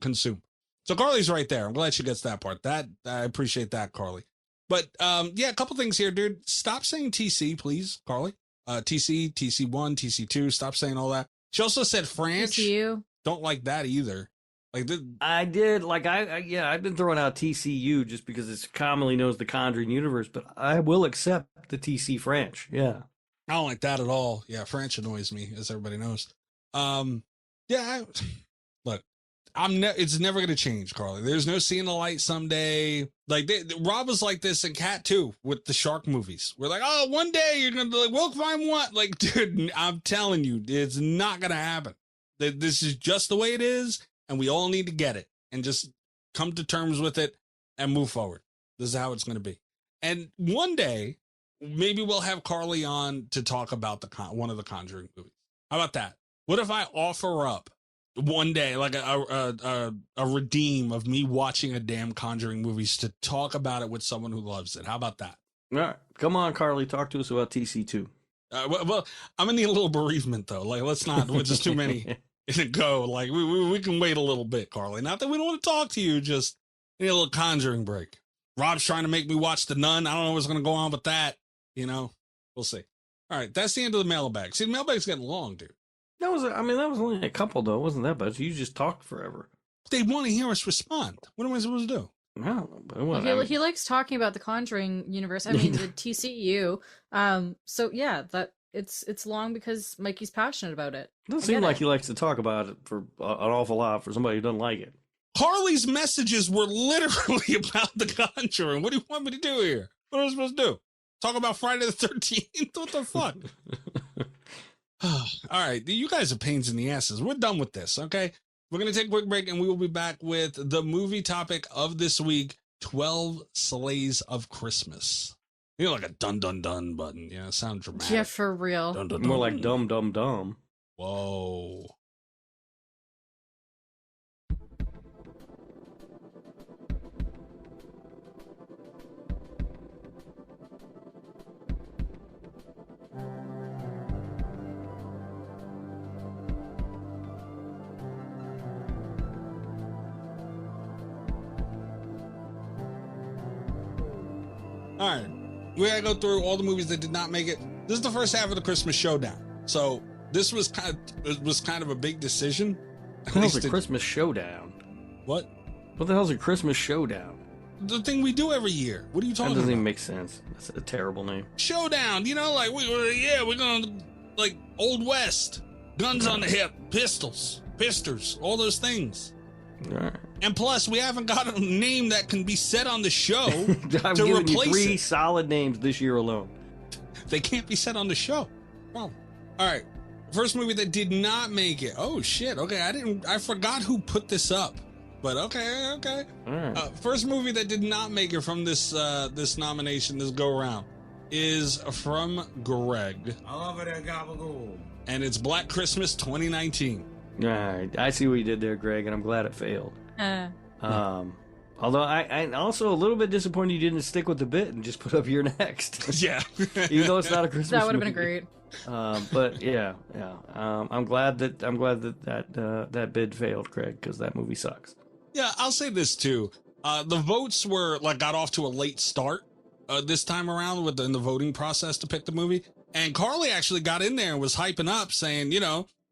consume. So Carly's right there. I'm glad she gets that part. That I appreciate that, Carly. But yeah, a couple things here, dude. Stop saying TC, please, Carly. TC, TC1, TC2. Stop saying all that. She also said French. TCU. Don't like that either. Like I did. Like I've been throwing out TCU just because it's commonly known as the Conjuring universe, but I will accept the TC French. Yeah. I don't like that at all. Yeah, French annoys me, as everybody knows. Look, it's never gonna change, Carly. There's no seeing the light someday. Like Rob was like this in Cat 2 with the shark movies. We're like, oh, one day you're gonna be like, we'll find one. Like, dude, I'm telling you, it's not gonna happen. This is just the way it is, and we all need to get it and just come to terms with it and move forward. This is how it's gonna be. And one day, maybe we'll have Carly on to talk about one of the Conjuring movies. How about that? What if I offer up one day, like a redeem of me watching a damn Conjuring movies to talk about it with someone who loves it? How about that? All right. Come on, Carly. Talk to us about TC2. Well, I'm gonna need a little bereavement, though. Like, let's not, with just too many in a go. Like, we can wait a little bit, Carly. Not that we don't want to talk to you, just need a little Conjuring break. Rob's trying to make me watch The Nun. I don't know what's going to go on with that. You know, we'll see. All right, that's the end of the mailbag. See, the mailbag's getting long, dude. That was only a couple, though. It wasn't that bad. You just talked forever. They want to hear us respond. What am I supposed to do? No, he likes talking about the Conjuring universe. I mean, the TCU. So yeah, that it's long because Mikey's passionate about it. Doesn't seem like he likes to talk about it for an awful lot for somebody who doesn't like it. Carly's messages were literally about the Conjuring. What do you want me to do here? What am I supposed to do? Talk about Friday the 13th? What the fuck? All right, you guys are pains in the asses. We're done with this, okay? We're going to take a quick break, and we will be back with the movie topic of this week, 12 Sleighs of Christmas. You know, like a dun-dun-dun button. Yeah, sound dramatic. Yeah, for real. Dun, dun, dun. More like dumb, dumb, dumb. Whoa. All right, we gotta go through all the movies that did not make it. This is the first half of the Christmas showdown, so this was kind of a big decision. What the hell's a Christmas showdown? What? What the hell's a Christmas showdown? The thing we do every year. What are you talking about? That doesn't even make sense. That's a terrible name. Showdown. You know, like we're gonna like Old West, guns on the hip, pistols, all those things. All right. And plus, we haven't got a name that can be said on the show I'm to giving you replace 3 it. solid names this year alone. They can't be said on the show. Well, all right. First movie that did not make it. Oh shit. Okay, I forgot who put this up. But okay. All right. First movie that did not make it from this nomination, this go around, is from Greg. I love it at Gabagool. And it's Black Christmas 2019. All right. I see what you did there, Greg, and I'm glad it failed. Although I'm also a little bit disappointed you didn't stick with the bit and just put up your next. Yeah. Even though it's not a Christmas That would have been movie. great. But yeah. I'm glad that bid failed, Craig, because that movie sucks. Yeah, I'll say this too. The votes got off to a late start this time around in the voting process to pick the movie. And Carly actually got in there and was hyping up, saying,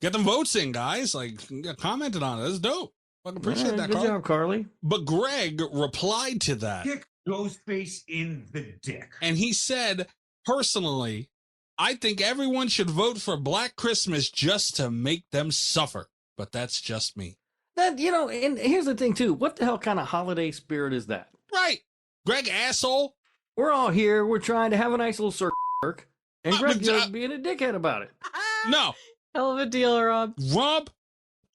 get them votes in, guys. Like, commented on it. That's dope. I appreciate that, Good job, Carly. But Greg replied to that. Ghostface in the dick. And he said, personally, I think everyone should vote for Black Christmas just to make them suffer. But that's just me. That, you know, and here's the thing, too. What the hell kind of holiday spirit is that? Right. Greg, asshole. We're all here. We're trying to have a nice little circle. And Greg just being a dickhead about it. No. Hell of a deal, Rob. Rob,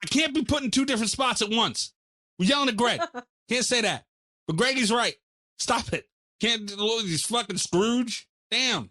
I can't be put in two different spots at once. We're yelling at Greg. Can't say that. But Greggy's right. Stop it. Can't look these fucking Scrooge. Damn.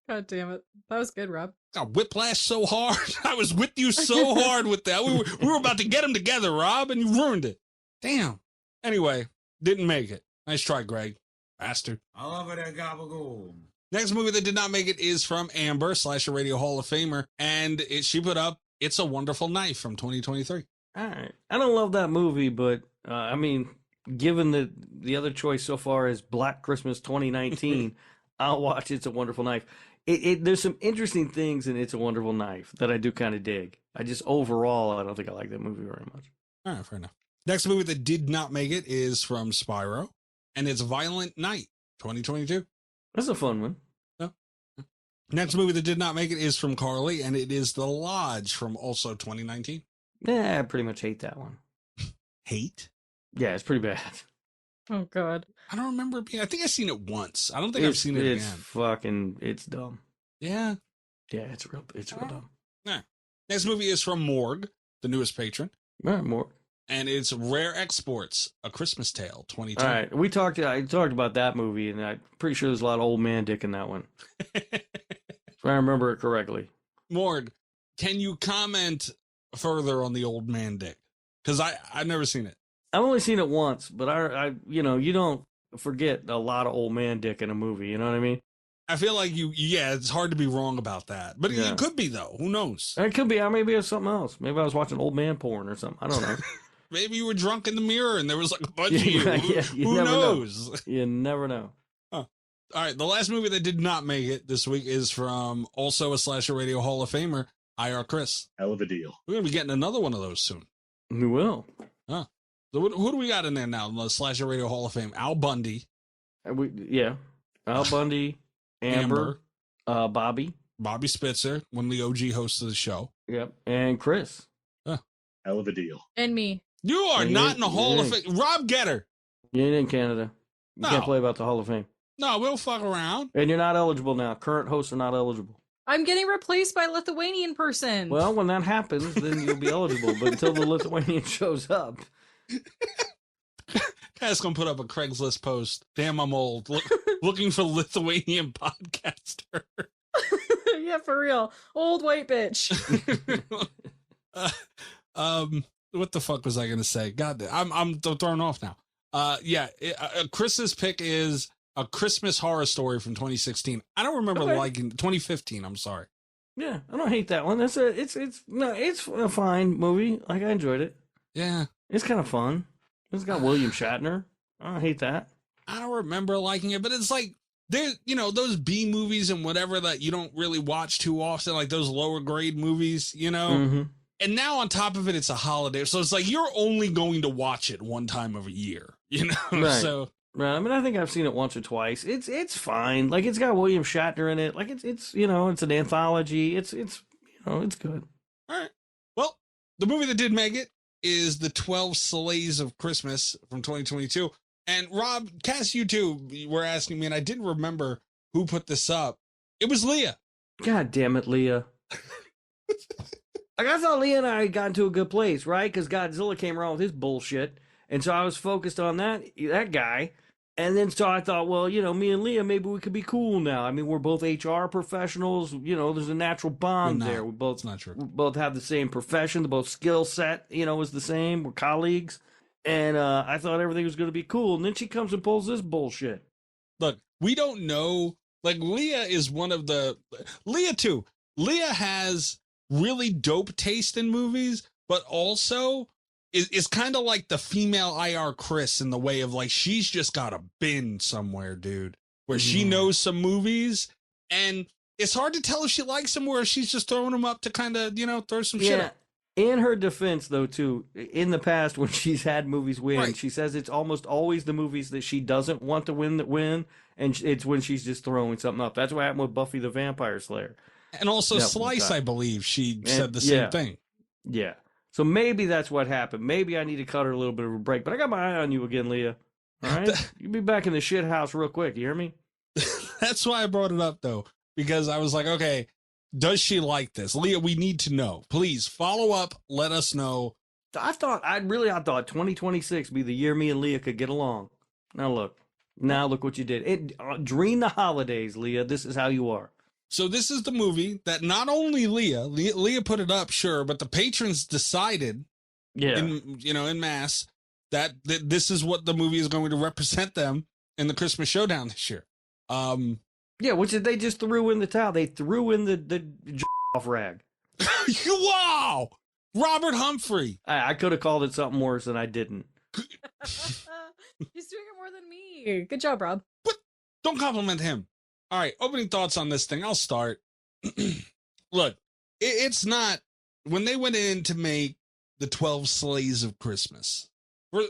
God damn it. That was good, Rob. I whiplash so hard. I was with you so hard with that. We were about to get them together, Rob, and you ruined it. Damn. Anyway, didn't make it. Nice try, Greg. Bastard. I love it at Gabagool. Next movie that did not make it is from Amber, Slasher Radio Hall of Famer, and she put up It's a Wonderful Knife from 2023. All right. I don't love that movie, but, I mean, given the other choice so far is Black Christmas 2019, I'll watch It's a Wonderful Knife. There's some interesting things in It's a Wonderful Knife that I do kind of dig. I just, overall, I don't think I like that movie very much. All right, fair enough. Next movie that did not make it is from Spyro, and it's Violent Night, 2022. That's a fun one. Yeah. Next movie that did not make it is from Carly, and it is The Lodge from also 2019. Yeah, I pretty much hate that one. Hate? Yeah, it's pretty bad. Oh, God. I don't remember it being, I think I've seen it once. I don't think I've seen it again. It's dumb. Yeah. Yeah, it's real dumb. Yeah. Next movie is from Morgue, the newest patron. All right, Morgue. And it's Rare Exports, A Christmas Tale, 2010. All right, I talked about that movie, and I'm pretty sure there's a lot of old man dick in that one. If I remember it correctly. Morgue, can you comment further on the old man dick? Because I've never seen it. I've only seen it once, but I you don't forget a lot of old man dick in a movie, you know what I mean? I feel like it's hard to be wrong about that. But it could be, though. Who knows? It could be. Maybe it was something else. Maybe I was watching old man porn or something. I don't know. Maybe you were drunk in the mirror and there was like a bunch of you. Who never knows? Know. You never know. Huh. All right. The last movie that did not make it this week is from also a Slasher Radio Hall of Famer, IR Chris. Hell of a deal. We're going to be getting another one of those soon. We will. Huh. So who do we got in there now? The Slasher Radio Hall of Fame. Al Bundy. Al Bundy, Amber. Bobby Spitzer, one of the OG hosts of the show. Yep. And Chris. Huh. Hell of a deal. And me. You are not in the Hall of Fame. Rob Getter. You ain't in Canada. You can't play about the Hall of Fame. No, we'll fuck around. And you're not eligible now. Current hosts are not eligible. I'm getting replaced by a Lithuanian person. Well, when that happens, then you'll be eligible. But until the Lithuanian shows up. Guy's going to put up a Craigslist post. Damn, I'm old. Looking for Lithuanian podcaster. Yeah, for real. Old white bitch. What the fuck was I going to say? God, I'm thrown off now. Chris's pick is A Christmas Horror Story from 2016. I don't remember liking 2015. I'm sorry. Yeah, I don't hate that one. It's a fine movie. Like, I enjoyed it. Yeah, it's kind of fun. It's got William Shatner. I don't hate that. I don't remember liking it, but it's like there, those B movies and whatever that you don't really watch too often, like those lower grade movies, Mm-hmm. And now on top of it, it's a holiday, so it's like you're only going to watch it one time of a year, Right. So. Right. I mean, I think I've seen it once or twice. It's fine. Like, it's got William Shatner in it. Like, it's it's an anthology. It's good. All right. Well, the movie that did make it is The 12 Sleighs of Christmas from 2022. And Rob, Cass, you too were asking me, and I didn't remember who put this up. It was Leah. God damn it, Leah. Like, I thought Leah and I got into a good place, right? Because Godzilla came around with his bullshit. And so I was focused on that guy. And then so I thought, well, me and Leah, maybe we could be cool now. I mean, we're both HR professionals. There's a natural bond there. It's not true. We both have the same profession. The both skill set, is the same. We're colleagues. And I thought everything was going to be cool. And then she comes and pulls this bullshit. Look, we don't know. Like, Leah is one of the... Leah, too. Leah has really dope taste in movies, but also... is kind of like the female IR Chris in the way of, like, she's just got a bin somewhere, dude, where she knows some movies, and it's hard to tell if she likes them or if she's just throwing them up to kind of, throw some shit up. In her defense, though, too, in the past when she's had movies win, Right. she says it's almost always the movies that she doesn't want to win that win, and it's when she's just throwing something up. That's what happened with Buffy the Vampire Slayer. And also Yep, Slice, okay. I believe she said the yeah. same thing. Yeah. So maybe that's what happened. Maybe I need to cut her a little bit of a break. But I got my eye on you again, Leah. All right? You'll be back in the shit house real quick. You hear me? That's why I brought it up, though, because I was like, okay, does she like this? Leah, we need to know. Please follow up. Let us know. I thought 2026 be the year me and Leah could get along. Now look what you did. During the holidays, Leah, this is how you are. So this is the movie that not only Leah put it up, sure, but the patrons decided, in mass, that this is what the movie is going to represent them in the Christmas Showdown this year. Which they just threw in the towel. They threw in the off rag. Wow, Robert Humphrey. I could have called it something worse, and I didn't. He's doing it more than me. Good job, Rob. But don't compliment him. All right, opening thoughts on this thing. I'll start. Look, it's not when they went in to make the 12 Sleighs of Christmas. We're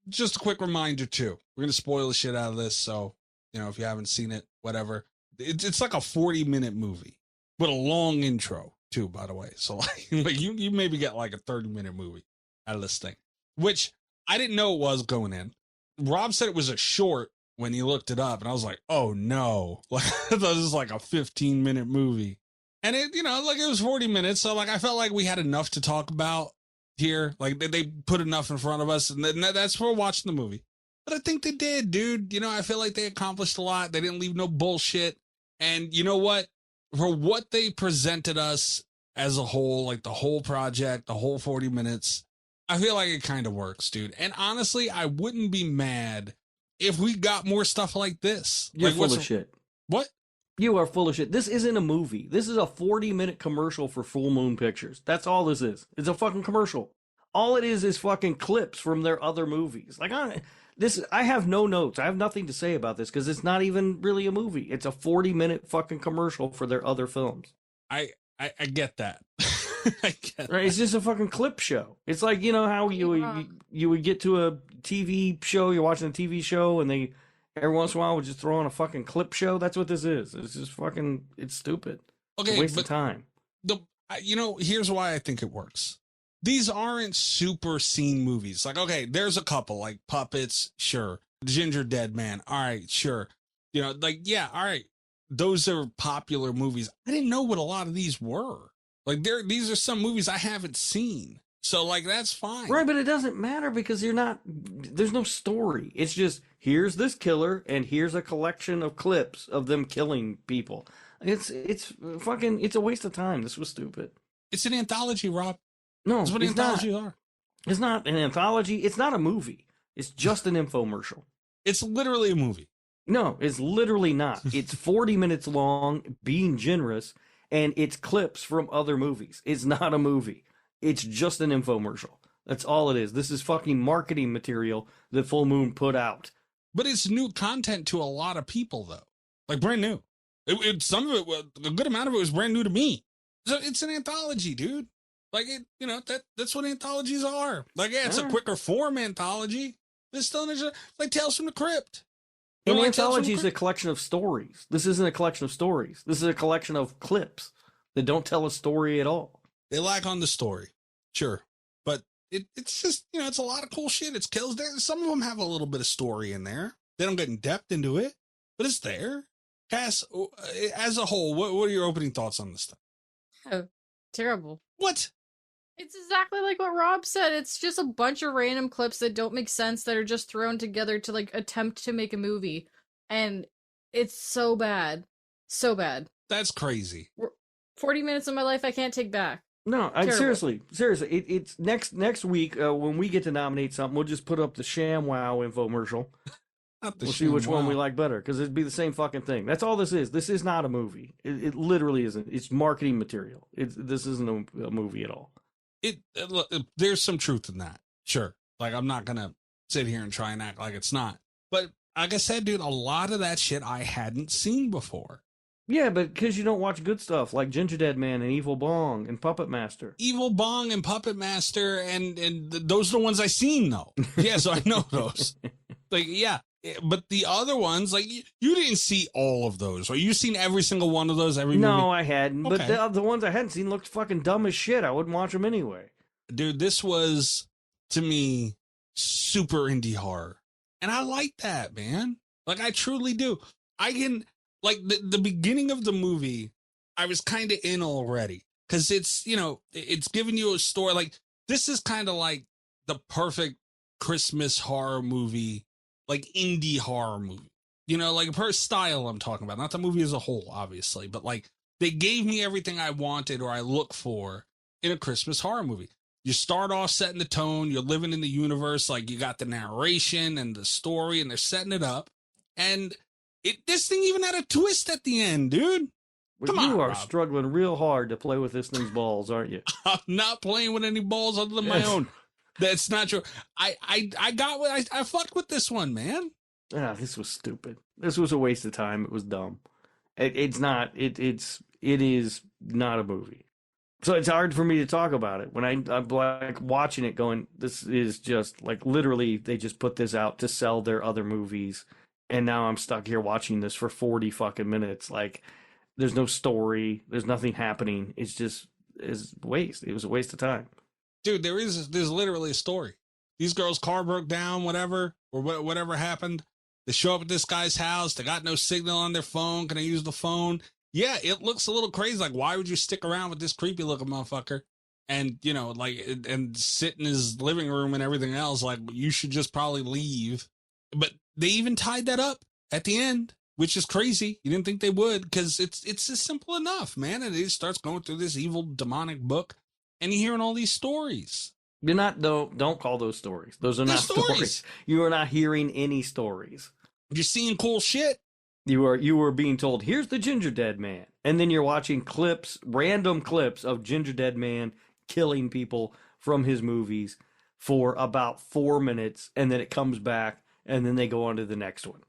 just a quick reminder too. We're gonna spoil the shit out of this, so if you haven't seen it, whatever. It's like a 40-minute movie with a long intro too, by the way. So like you maybe get like a 30-minute movie out of this thing, which I didn't know it was going in. Rob said it was a short when he looked it up, and I was like, oh no, like this is like a 15-minute movie. And it, it was 40 minutes. So like, I felt like we had enough to talk about here. Like they put enough in front of us, and that's for watching the movie. But I think they did, dude. I feel like they accomplished a lot. They didn't leave no bullshit. And you know what? For what they presented us as a whole, like the whole project, the whole 40 minutes, I feel like it kind of works, dude. And honestly, I wouldn't be mad if we got more stuff like this. You're like, full of shit. What? You are full of shit. This isn't a movie. This is a 40-minute commercial for Full Moon Pictures. That's all this is. It's a fucking commercial. All it is fucking clips from their other movies. Like, I have no notes. I have nothing to say about this because it's not even really a movie. It's a 40-minute fucking commercial for their other films. I get that. I get right? It's just a fucking clip show. It's like, how you would get to a TV show, you're watching a TV show, and they every once in a while would just throw on a fucking clip show. That's what this is. It's just fucking, it's stupid. Okay, it's a waste of time. Here's why I think it works. These aren't super scene movies. Like, okay, there's a couple like Puppets, sure. Ginger Dead Man, all right, sure. All right. Those are popular movies. I didn't know what a lot of these were. Like, these are some movies I haven't seen. So, like, that's fine. Right, but it doesn't matter because there's no story. It's just, here's this killer, and here's a collection of clips of them killing people. It's a waste of time. This was stupid. It's an anthology, Rob. No, that's what anthologies are. It's not an anthology. It's not a movie. It's just an infomercial. It's literally a movie. No, it's literally not. It's 40 minutes long, being generous, and it's clips from other movies. It's not a movie. It's just an infomercial. That's all it is. This is fucking marketing material that Full Moon put out. But it's new content to a lot of people, though. Like, brand new. Some of it, a good amount of it was brand new to me. So it's an anthology, dude. Like, that's what anthologies are. Like, yeah, it's a quicker form anthology. It's still like Tales from the Crypt. An anthology is a collection of stories. This isn't a collection of stories. This is a collection of clips that don't tell a story at all. They lack on the story, sure. But it's just, it's a lot of cool shit. It's kills there. Some of them have a little bit of story in there. They don't get in depth into it, but it's there. Cass, as a whole, what are your opening thoughts on this stuff? Oh, terrible. What? It's exactly like what Rob said. It's just a bunch of random clips that don't make sense that are just thrown together to like attempt to make a movie. And it's so bad. So bad. That's crazy. 40 minutes of my life I can't take back. No, seriously. It's next week when we get to nominate something, we'll just put up the ShamWow infomercial. We'll see which one we like better because it'd be the same fucking thing. That's all this is. This is not a movie. It literally isn't. It's marketing material. This isn't a movie at all. There's some truth in that. Sure. Like, I'm not going to sit here and try and act like it's not. But like I said, dude, a lot of that shit I hadn't seen before. Yeah, but because you don't watch good stuff like Ginger Dead Man and Evil Bong and Puppet Master. Evil Bong and Puppet Master, and those are the ones I seen though. Yeah, so I know those. Like, yeah, but the other ones, like you didn't see all of those, right? You seen every single one of those, every movie? No, I hadn't. Okay. But the ones I hadn't seen looked fucking dumb as shit. I wouldn't watch them anyway. Dude, this was, to me, super indie horror. And I like that, man. Like, I truly do. I can, like, the beginning of the movie, I was kind of in already. Because it's, you know, it's giving you a story. Like, this is kind of like the perfect Christmas horror movie, like indie horror movie. You know, like per style I'm talking about. Not the movie as a whole, obviously. But, like, they gave me everything I wanted or I look for in a Christmas horror movie. You start off setting the tone, you're living in the universe, like you got the narration and the story, and they're setting it up. And this thing even had a twist at the end, dude. Well, Come on, you are Rob. struggling real hard to play with this thing's balls, aren't you? I'm not playing with any balls other than my own. That's not true. I got what I fucked with this one, man. Ah, this was stupid. This was a waste of time. It was dumb. It's not. It is not a movie. So it's hard for me to talk about it when I'm like watching it going, this is just like literally they just put this out to sell their other movies. And now I'm stuck here watching this for 40 fucking minutes. Like there's no story. There's nothing happening. It's just is waste. It was a waste of time. Dude, there's literally a story. These girls' car broke down, whatever, or whatever happened. They show up at this guy's house. They got no signal on their phone. Can I use the phone? Yeah, it looks a little crazy. Like, why would you stick around with this creepy looking motherfucker? And, you know, like, and sit in his living room and everything else. Like, you should just probably leave. But they even tied that up at the end, which is crazy. You didn't think they would, because it's just simple enough, man. And it starts going through this evil demonic book, and you're hearing all these stories. You're not, don't call those stories. Those are not stories. You are not hearing any stories. You're seeing cool shit. You were being told, here's the Ginger Dead Man. And then you're watching random clips of Ginger Dead Man killing people from his movies for about 4 minutes. And then it comes back and then they go on to the next one.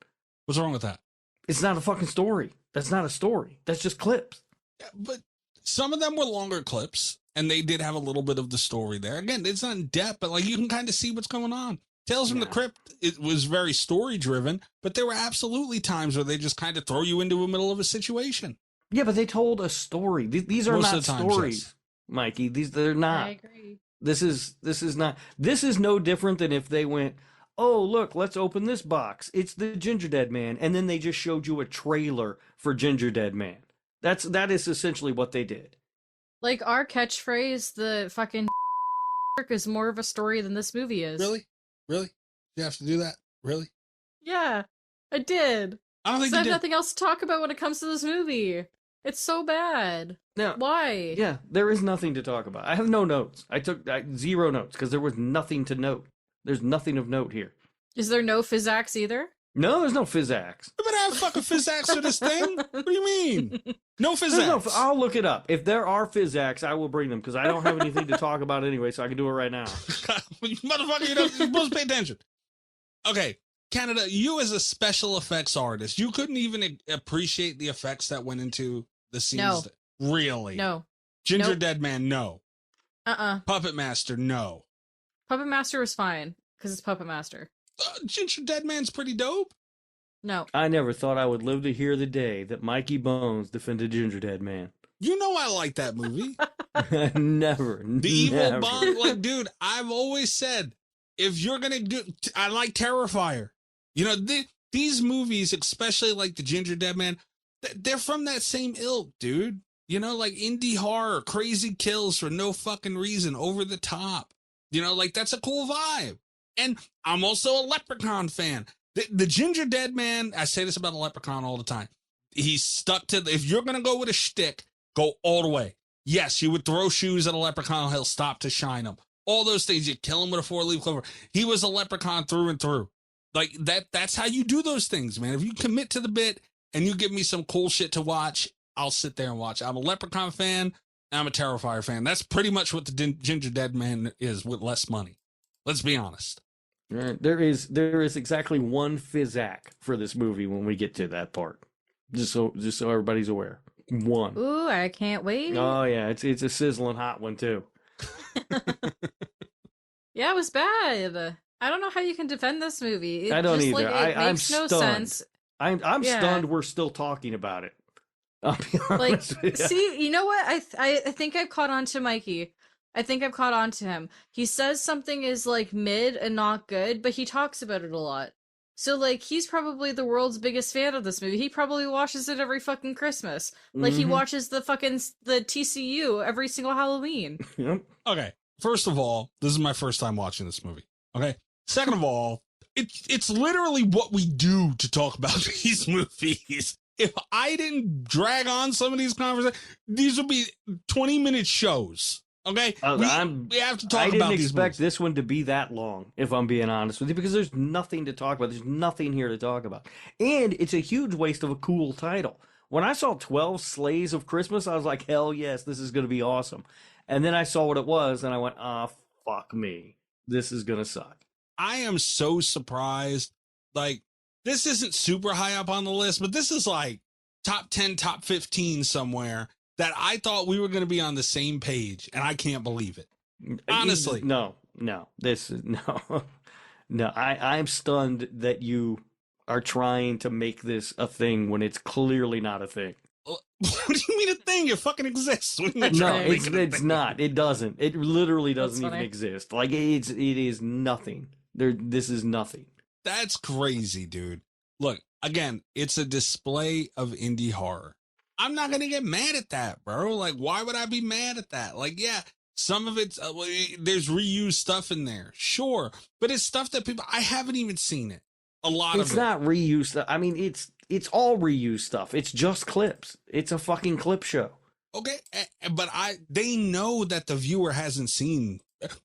What's wrong with that? It's not a fucking story. That's not a story. That's just clips. Yeah, but some of them were longer clips and they did have a little bit of the story there. Again, it's not in depth, but like you can kind of see what's going on. Tales from the Crypt, it was very story driven, but there were absolutely times where they just kind of throw you into the middle of a situation. Yeah, but they told a story. These are not stories, yes. Mikey. They're not. I agree. This is not. This is no different than if they went, oh, look, let's open this box. It's the Ginger Dead Man. And then they just showed you a trailer for Ginger Dead Man. That is essentially what they did. Like our catchphrase, the fucking is more of a story than this movie is. Really? You have to do that? Really? Yeah, I did. I don't think I have nothing else to talk about when it comes to this movie. It's so bad. Now, why? Yeah, there is nothing to talk about. I have no notes. I took 0 notes because there was nothing to note. There's nothing of note here. Is there no physics either? No, there's no physics. You better have fucking physics for this thing. What do you mean? No physics. I'll look it up. If there are physics, I will bring them because I don't have anything to talk about anyway, so I can do it right now. Motherfucker, you're supposed to pay attention. Okay, Canada, you as a special effects artist, you couldn't even appreciate the effects that went into the scenes. No. Really? No. Ginger Nope. Dead Man, no. Uh-uh. Puppet Master, no. Puppet Master was fine because it's Puppet Master. Ginger Dead Man's pretty dope. No. I never thought I would live to hear the day that Mikey Bones defended Ginger Dead Man. You know I like that movie. Never. The Evil Bong, like, dude, I've always said, if you're going to do, I like Terrifier. You know, these movies, especially like the Ginger Dead Man, they're from that same ilk, dude. You know, like indie horror, crazy kills for no fucking reason, over the top. You know, like that's a cool vibe. And I'm also a Leprechaun fan. The Ginger Dead Man, I say this about a Leprechaun all the time. He's stuck to, if you're going to go with a shtick, go all the way. Yes, you would throw shoes at a Leprechaun, he'll stop to shine them. All those things, you kill him with a 4-leaf clover. He was a Leprechaun through and through. Like that's how you do those things, man. If you commit to the bit and you give me some cool shit to watch, I'll sit there and watch. I'm a Leprechaun fan. I'm a Terrifier fan. That's pretty much what the Ginger Dead Man is with less money. Let's be honest. There is exactly one physic for this movie when we get to that part. Just so everybody's aware. One. Ooh, I can't wait. Oh yeah, it's a sizzling hot one too. Yeah, it was bad. I don't know how you can defend this movie. I don't just, either. Like, I'm makes no stunned. sense. I'm Yeah. stunned we're still talking about it. I'll be honest with you. See, you know what? I think I've caught on to Mikey. I think I've caught on to him. He says something is like mid and not good, but he talks about it a lot. So like he's probably the world's biggest fan of this movie. He probably watches it every fucking Christmas. Like he watches the TCU every single Halloween. Yep. Okay. First of all, this is my first time watching this movie. Okay. Second of all, it's literally what we do to talk about these movies. If I didn't drag on some of these conversations, these would be 20-minute shows. Okay, we have to talk about these. I didn't expect movies. this one to be that long, if I'm being honest with you, because there's nothing to talk about. There's nothing here to talk about. And it's a huge waste of a cool title. When I saw 12 Sleighs of Christmas, I was like, hell yes, this is going to be awesome. And then I saw what it was, and I went, fuck me. This is going to suck. I am so surprised. Like, this isn't super high up on the list, but this is like top 10, top 15 somewhere. That I thought we were going to be on the same page, and I can't believe it. Honestly. No. I'm stunned that you are trying to make this a thing when it's clearly not a thing. What do you mean a thing? It fucking exists. No, it's not. It doesn't. It literally doesn't even exist. Like, it is nothing. This is nothing. That's crazy, dude. Look, again, it's a display of indie horror. I'm not going to get mad at that, bro. Like, why would I be mad at that? Like, yeah, some of it's, there's reused stuff in there. Sure. But it's stuff that I haven't even seen it. A lot of it. It's not reused stuff. I mean, it's all reused stuff. It's just clips. It's a fucking clip show. Okay. But they know that the viewer hasn't seen,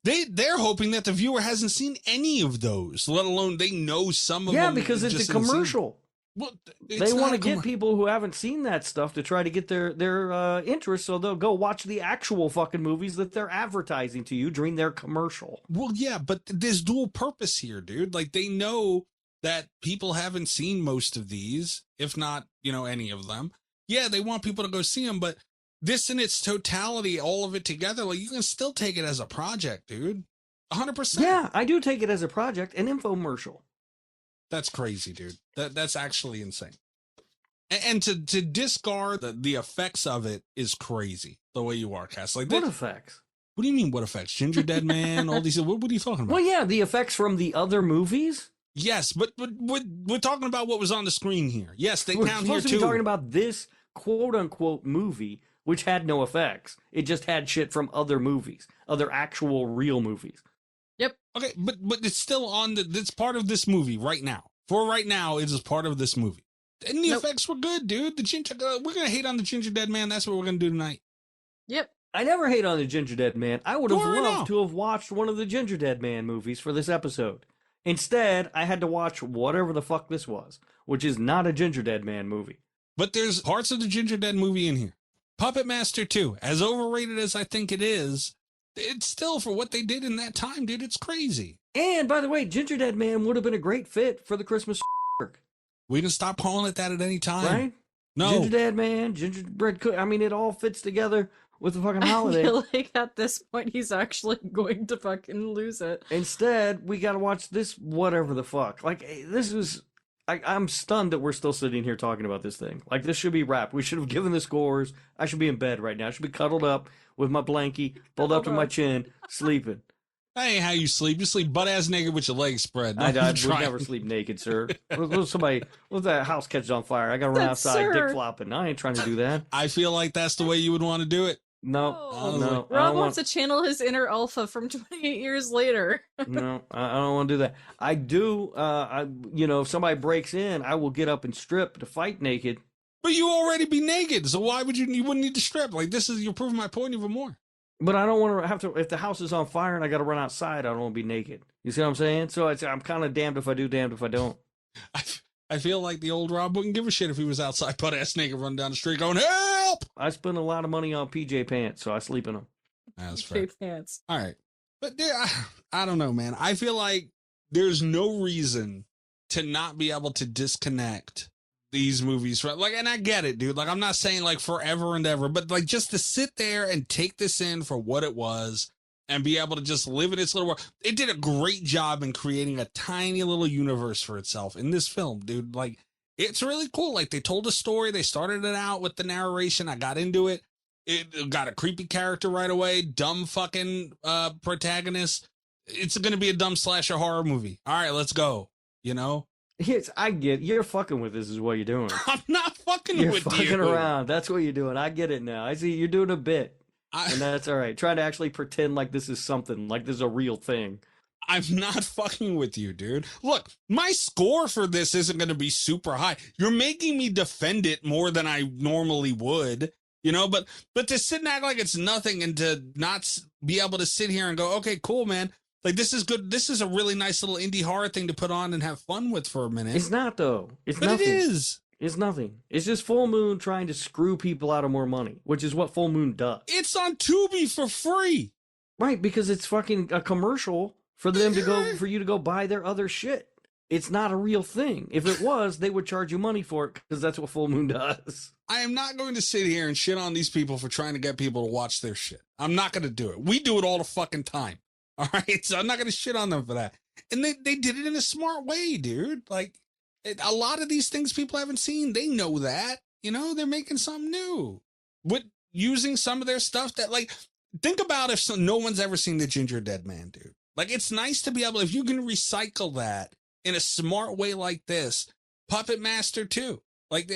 they're hoping that the viewer hasn't seen any of those, let alone they know some of them. Yeah, because it's a commercial. Well, they want to get people who haven't seen that stuff to try to get their interest, so they'll go watch the actual fucking movies that they're advertising to you during their commercial. Well, yeah, but there's dual purpose here, dude. Like, they know that people haven't seen most of these, if not, any of them. Yeah, they want people to go see them, but this in its totality, all of it together, like, you can still take it as a project, dude. 100%. Yeah, I do take it as a project, an infomercial. That's crazy, dude. That's actually insane. And to discard the effects of it is crazy. The way you are, Cass. Like, what effects? What do you mean? What effects? Ginger Dead Man. All these. What are you talking about? Well, yeah, the effects from the other movies. Yes, but we're talking about what was on the screen here. Yes, they we're count here supposed too. To be talking about this quote unquote movie, which had no effects. It just had shit from other movies, other actual real movies. Yep. Okay, but it's still on it's part of this movie right now. For right now, it is part of this movie. And the effects were good, dude. We're gonna hate on the Ginger Dead Man. That's what we're gonna do tonight. Yep. I never hate on the Ginger Dead Man. I would have loved to have watched one of the Ginger Dead Man movies for this episode. Instead, I had to watch whatever the fuck this was, which is not a Ginger Dead Man movie. But there's parts of the Ginger Dead movie in here. Puppet Master 2, as overrated as I think it is, it's still, for what they did in that time, dude, it's crazy. And, by the way, Ginger Dead Man would have been a great fit for the Christmas work. We can stop calling it that at any time. Right? No. Ginger Dead Man, gingerbread cookie. I mean, it all fits together with the fucking holiday. I feel like at this point he's actually going to fucking lose it. Instead, we got to watch this whatever the fuck. Like, this is... I'm stunned that we're still sitting here talking about this thing. Like, this should be wrapped. We should have given the scores. I should be in bed right now. I should be cuddled up with my blankie, pulled up to my chin, sleeping. That ain't how you sleep. You sleep butt-ass naked with your legs spread. I would never sleep naked, sir. What that house catches on fire? I got to run outside, dick flopping. I ain't trying to do that. I feel like that's the way you would want to do it. No. Rob wants to channel his inner alpha from 28 years later. No, I don't want to do that. I do. If somebody breaks in, I will get up and strip to fight naked. But you already be naked, so why would you wouldn't need to strip? Like, you're proving my point even more. But I don't want to have to, if the house is on fire and I got to run outside, I don't want to be naked. You see what I'm saying? So I'm kind of damned if I do, damned if I don't. I feel like the old Rob wouldn't give a shit if he was outside butt-ass naked running down the street going, help! I spend a lot of money on PJ pants, so I sleep in them. That's fair. PJ pants. All right. But I don't know, man. I feel like there's no reason to not be able to disconnect these movies, right? Like, and I get it, dude. Like, I'm not saying like forever and ever, but like just to sit there and take this in for what it was and be able to just live in its little world. It did a great job in creating a tiny little universe for itself in this film, dude. Like, it's really cool. Like, they told a story. They started it out with the narration. I got into it. It got a creepy character right away. Dumb fucking protagonist. It's going to be a dumb slasher horror movie. All right, let's go. You know? Yes, I get it. You're fucking with this is what you're doing. I'm not fucking You're with fucking you. around. That's what you're doing. I get it now. I see you're doing a bit. And that's all right. Try to actually pretend like this is something, like this is a real thing. I'm not fucking with you, dude. Look, my score for this isn't going to be super high. You're making me defend it more than I normally would, you know, but to sit and act like it's nothing and to not be able to sit here and go, okay, cool, man. Like, this is good. This is a really nice little indie horror thing to put on and have fun with for a minute. It's not, though. It's but nothing. It is. It's nothing. It's just Full Moon trying to screw people out of more money, which is what Full Moon does. It's on Tubi for free. Right, because it's fucking a commercial for them to go, for you to go buy their other shit. It's not a real thing. If it was, they would charge you money for it because that's what Full Moon does. I am not going to sit here and shit on these people for trying to get people to watch their shit. I'm not going to do it. We do it all the fucking time. All right, so I'm not going to shit on them for that. And they did it in a smart way, dude. Like, a lot of these things people haven't seen, they know that. You know, they're making something new. With using some of their stuff that, like, think about if no one's ever seen the Ginger Dead Man, dude. Like, it's nice to be able, if you can recycle that in a smart way like this. Puppet Master, too. Like,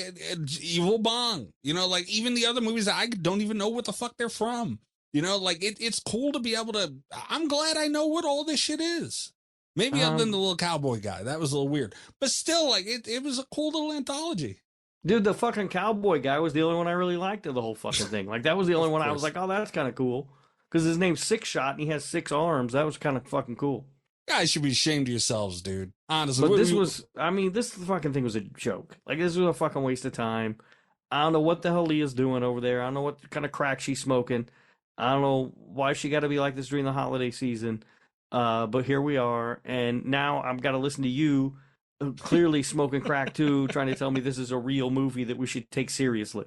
Evil Bong. You know, like, even the other movies that I don't even know what the fuck they're from. You know, like, it's cool to be able to, I'm glad I know what all this shit is. Maybe other than the little cowboy guy. That was a little weird. But still, like, it was a cool little anthology. Dude, the fucking cowboy guy was the only one I really liked of the whole fucking thing. Like, that was the only one I was like, oh, that's kind of cool. Because his name's Six Shot and he has 6 arms. That was kind of fucking cool. You guys should be ashamed of yourselves, dude. Honestly. But this fucking thing was a joke. Like, this was a fucking waste of time. I don't know what the hell Leah's doing over there. I don't know what kind of crack she's smoking. I don't know why she got to be like this during the holiday season, but here we are, and now I've got to listen to you, clearly smoking crack too, trying to tell me this is a real movie that we should take seriously.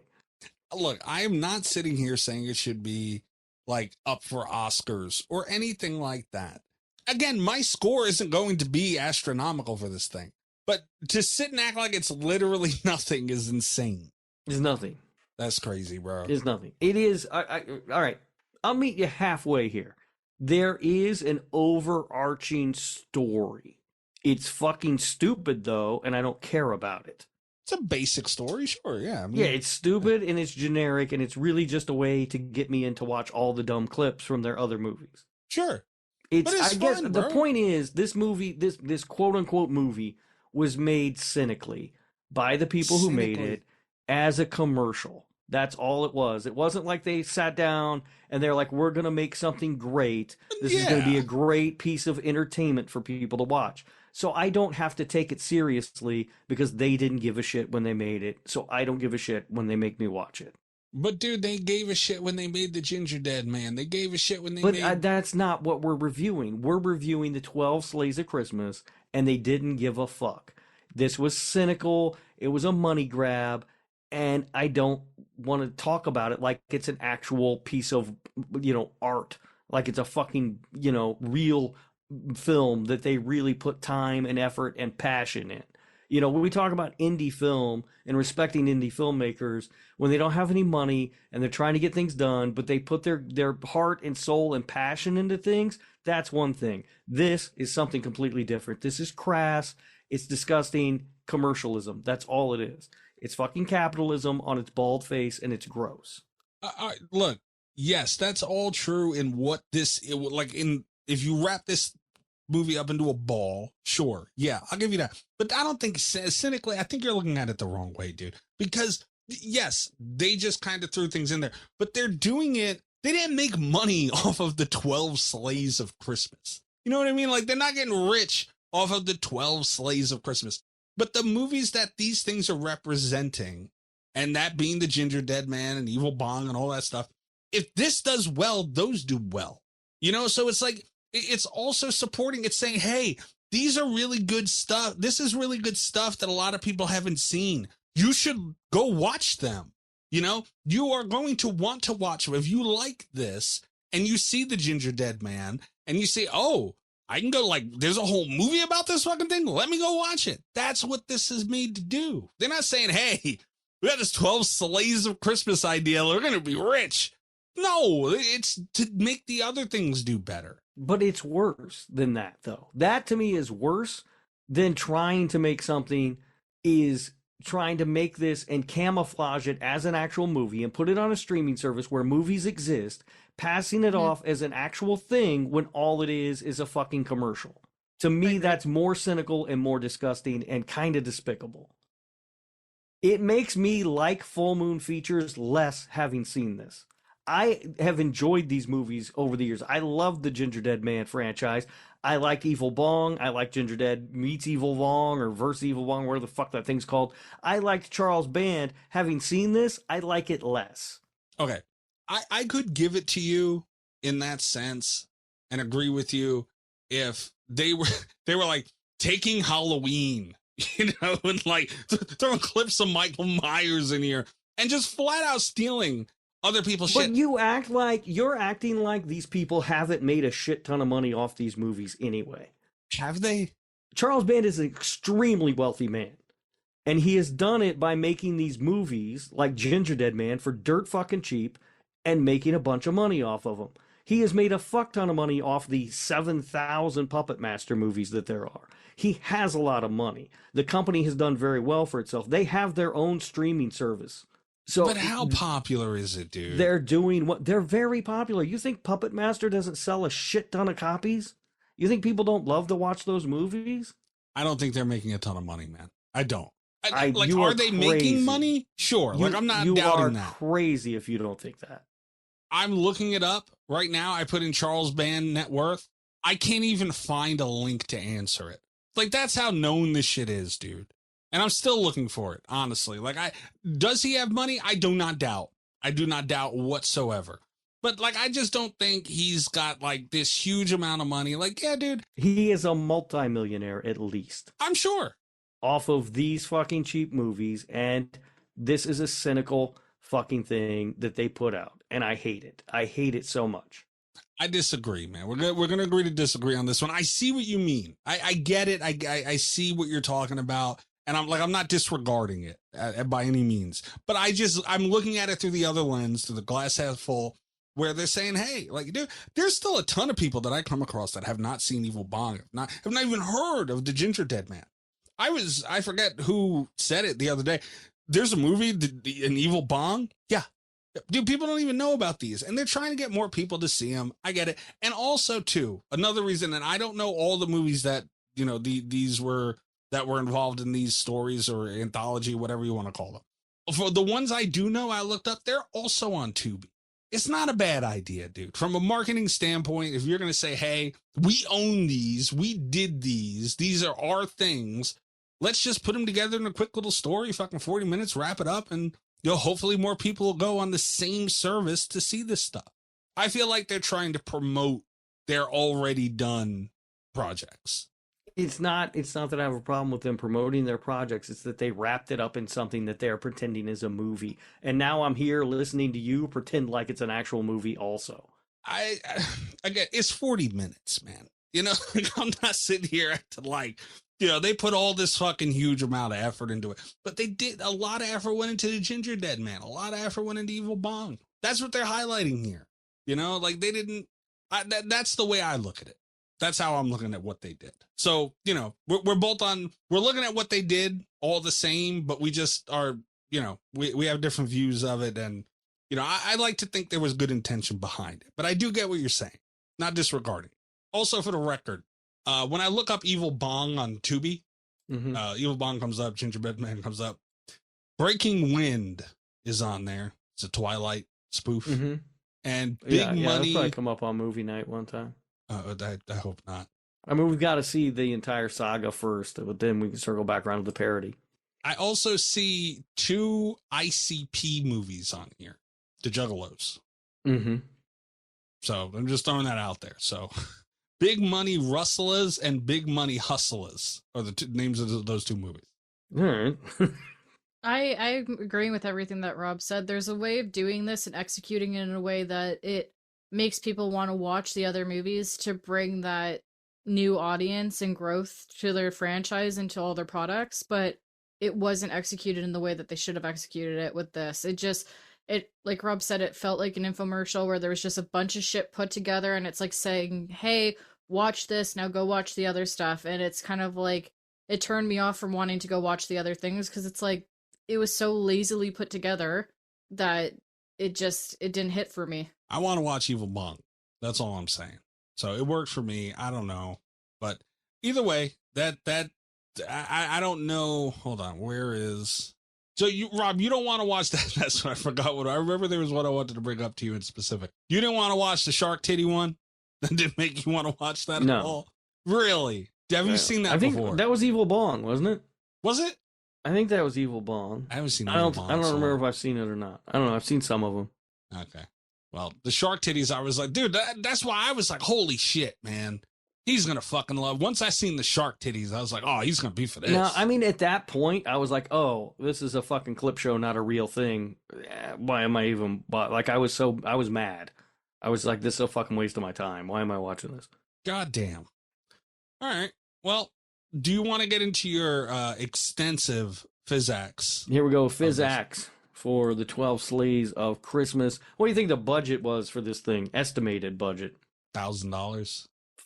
Look, I am not sitting here saying it should be, like, up for Oscars or anything like that. Again, my score isn't going to be astronomical for this thing, but to sit and act like it's literally nothing is insane. It's nothing. That's crazy, bro. It's nothing. It is, all right. I'll meet you halfway here. There is an overarching story. It's fucking stupid, though, and I don't care about it. It's a basic story, sure, yeah. I mean, yeah, it's stupid, and it's generic, and it's really just a way to get me in to watch all the dumb clips from their other movies. Sure. I guess the point is, this movie, this quote-unquote movie, was made cynically by the people who made it as a commercial. That's all it was. It wasn't like they sat down and they're like, we're going to make something great. This is going to be a great piece of entertainment for people to watch. So I don't have to take it seriously because they didn't give a shit when they made it. So I don't give a shit when they make me watch it. But, dude, they gave a shit when they made the Ginger Dead Man. They gave a shit when they made... But that's not what we're reviewing. We're reviewing the 12 Slays of Christmas, and they didn't give a fuck. This was cynical. It was a money grab. And I don't want to talk about it like it's an actual piece of, art. Like it's a fucking, real film that they really put time and effort and passion in. When we talk about indie film and respecting indie filmmakers, when they don't have any money and they're trying to get things done, but they put their heart and soul and passion into things, that's one thing. This is something completely different. This is crass. It's disgusting commerciialism. That's all it is. It's fucking capitalism on its bald face, and it's gross. Look, yes, that's all true in what if you wrap this movie up into a ball, sure, yeah, I'll give you that. But I don't think, cynically, I think you're looking at it the wrong way, dude. Because, yes, they just kind of threw things in there, but they're doing it, they didn't make money off of the 12 Slays of Christmas. You know what I mean? Like, they're not getting rich off of the 12 Slays of Christmas. But the movies that these things are representing, and that being the Ginger Dead Man and Evil Bong and all that stuff, if this does well, those do well. So it's like, it's also supporting, it's saying, hey, these are really good stuff. This is really good stuff that a lot of people haven't seen. you should go watch them. You know, you are going to want to watch them. If you like this and you see the Ginger Dead Man and you say, oh, I can go, like, there's a whole movie about this fucking thing. Let me go watch it. That's what this is made to do. They're not saying, hey, we got this 12 Sleighs of Christmas idea. We're going to be rich. No, it's to make the other things do better. But it's worse than that, though. That to me is worse than trying to make something, is trying to make this and camouflage it as an actual movie and put it on a streaming service where movies exist, passing it off as an actual thing when all it is a fucking commercial. To me, that's more cynical and more disgusting and kind of despicable. It makes me like Full Moon Features less having seen this. I have enjoyed these movies over the years. I love the Ginger Dead Man franchise. I liked Evil Bong. I liked Ginger Dead meets Evil Bong or versus Evil Bong, whatever the fuck that thing's called. I liked Charles Band. Having seen this, I like it less. Okay. I could give it to you in that sense and agree with you if they were like taking Halloween, you know, and like throwing clips of Michael Myers in here and just flat out stealing other people's shit. But you're acting like these people haven't made a shit ton of money off these movies anyway. Have they? Charles Band is an extremely wealthy man. And he has done it by making these movies like Ginger Dead Man for dirt fucking cheap and making a bunch of money off of them. He has made a fuck ton of money off the 7,000 Puppet Master movies that there are. He has a lot of money. The company has done very well for itself. They have their own streaming service. So, but how popular is it, dude? They're doing what? They're very popular. You think Puppet Master doesn't sell a shit ton of copies? You think people don't love to watch those movies? I don't think they're making a ton of money, man. I don't. Like, are they making money? Sure. Like, I'm not doubting that. You are crazy if you don't think that. I'm looking it up right now. I put in Charles Band net worth. I can't even find a link to answer it. Like, that's how known this shit is, dude. And I'm still looking for it, honestly. Like, does he have money? I do not doubt. I do not doubt whatsoever. But, like, I just don't think he's got, like, this huge amount of money. Like, yeah, dude. He is a multimillionaire, at least. I'm sure. Off of these fucking cheap movies. And this is a cynical fucking thing that they put out. And I hate it. I hate it so much. I disagree, man. We're gonna agree to disagree on this one. I see what you mean. I get it. I see what you're talking about. And I'm not disregarding it by any means, but I'm looking at it through the other lens, through the glass half full, where they're saying, hey, like, dude, there's still a ton of people that I come across that have not seen Evil Bong, have not even heard of the Ginger Dead Man. I forget who said it the other day. There's a movie, an Evil Bong. Yeah. Dude, people don't even know about these, and they're trying to get more people to see them. I get it. And also, too, another reason, and I don't know all the movies that, you know, these were that were involved in these stories or anthology, whatever you want to call them. For the ones I do know, I looked up, they're also on Tubi. It's not a bad idea, dude. From a marketing standpoint, if you're going to say, hey, we own these, we did these are our things, let's just put them together in a quick little story, fucking 40 minutes, wrap it up, and hopefully more people will go on the same service to see this stuff. I feel like they're trying to promote their already done projects. It's not that I have a problem with them promoting their projects. It's that they wrapped it up in something that they're pretending is a movie. And now I'm here listening to you pretend like it's an actual movie also. Again, it's 40 minutes, man. You know, I'm not sitting here to like, you know, they put all this fucking huge amount of effort into it. But they did, a lot of effort went into the Ginger Dead Man. A lot of effort went into Evil Bong. That's what they're highlighting here. You know, like they didn't, that's the way I look at it. That's how I'm looking at what they did. So, you know, we're looking at what they did all the same, but we just are, you know, we have different views of it. And, you know, I like to think there was good intention behind it, but I do get what you're saying, not disregarding. Also, for the record, when I look up Evil Bong on Tubi, Evil Bong comes up, Ginger Dead Man comes up. Breaking Wind is on there. It's a Twilight spoof. And Big Money. It'll probably come up on movie night one time. I hope not. I mean, we've got to see the entire saga first, but then we can circle back around to the parody. I also see 2 ICP movies on here, the Juggalos. So I'm just throwing that out there. So Big Money Rustlers and Big Money Hustlers are the names of those 2 movies. All right. I'm agreeing with everything that Rob said. There's a way of doing this and executing it in a way that it makes people want to watch the other movies to bring that new audience and growth to their franchise and to all their products, but it wasn't executed in the way that they should have executed it with this. It like Rob said, it felt like an infomercial where there was just a bunch of shit put together, and it's like saying, hey, watch this, now go watch the other stuff. And it's kind of like, it turned me off from wanting to go watch the other things, because it's like, it was so lazily put together that it didn't hit for me. I want to watch Evil Bong. That's all I'm saying. So it worked for me. I don't know. But either way, I don't know. Hold on. Where is... So Rob, you don't want to watch that. That's what I forgot. I remember there was one I wanted to bring up to you in specific. You didn't want to watch the shark titty one? That didn't make you want to watch that at all? Really? Have you seen that before? I think that was Evil Bong, wasn't it? Was it? I think that was Evil Bong. I haven't seen Evil Bong. I don't remember if I've seen it or not. I don't know. I've seen some of them. Okay. Well, the shark titties, I was like, dude, that's why I was like, holy shit, man. He's going to fucking love. Once I seen the shark titties, I was like, oh, he's going to be for this. Now, I mean, at that point, I was like, oh, this is a fucking clip show, not a real thing. Why am I even, like, I was mad. I was like, this is a fucking waste of my time. Why am I watching this? God damn. All right. Well, do you want to get into your extensive Physax? Here we go. Physax for the 12 Slays of Christmas. What do you think the budget was for this thing? Estimated budget. $1,000.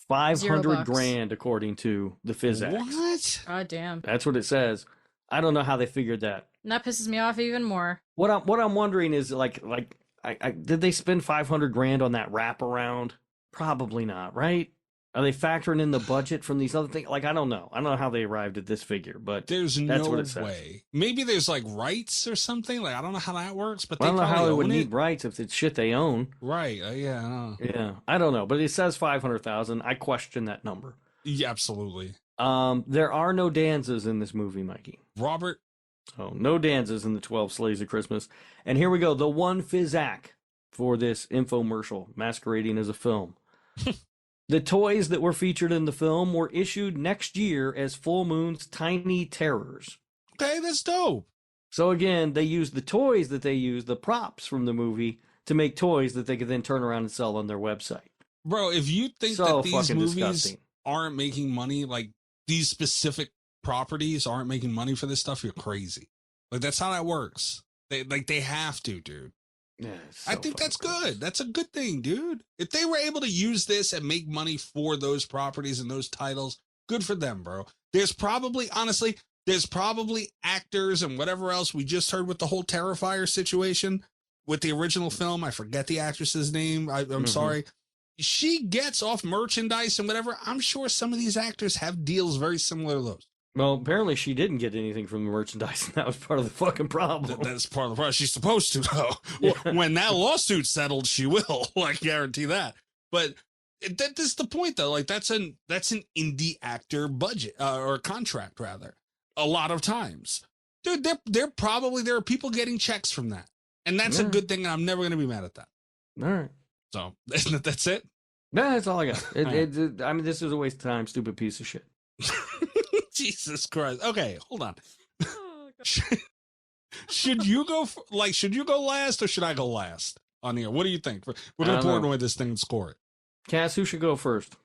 500 grand, according to the Physax. What? God damn. That's what it says. I don't know how they figured that. And that pisses me off even more. What I'm wondering is like did they spend 500 grand on that wraparound? Probably not, right? Are they factoring in the budget from these other things? Like, I don't know. I don't know how they arrived at this figure, but that's no what it says. Way. Maybe there's like rights or something. Like, I don't know how that works, but I don't know how they would need rights if it's shit they own. Right. Yeah. Yeah. I don't know, but it says 500,000. I question that number. Yeah, absolutely. There are no danzas in this movie, Mikey. Robert. Oh, no danzas in the 12 Slays of Christmas. And here we go. The one Physac for this infomercial masquerading as a film. The toys that were featured in the film were issued next year as Full Moon's Tiny Terrors. Okay, that's dope. So again, they used the toys that they used, the props from the movie, to make toys that they could then turn around and sell on their website. Bro, if you think that these movies aren't making money, like these specific properties aren't making money for this stuff, you're crazy. Like, that's how that works. They have to, dude. Yeah, I think that's good. That's a good thing, dude. If they were able to use this and make money for those properties and those titles, good for them, bro. There's probably actors and whatever else we just heard with the whole Terrifier situation with the original film. I forget the actress's name. I'm sorry. She gets off merchandise and whatever. I'm sure some of these actors have deals very similar to those. Well, apparently she didn't get anything from the merchandise, and that was part of the fucking problem. That's part of the problem. She's supposed to, though. Yeah. When that lawsuit's settled, she will. I guarantee that. But that is the point, though. Like, that's an indie actor budget or contract, rather. A lot of times, dude, there are people getting checks from that, and that's a good thing. And I'm never going to be mad at that. All right. So that's it. No, that's all I got. I mean, this is a waste of time. Stupid piece of shit. Jesus Christ. Okay, hold on. Should you go last or should I go last on here? What do you think? We're going to pour away this thing and score it. Cass, who should go first?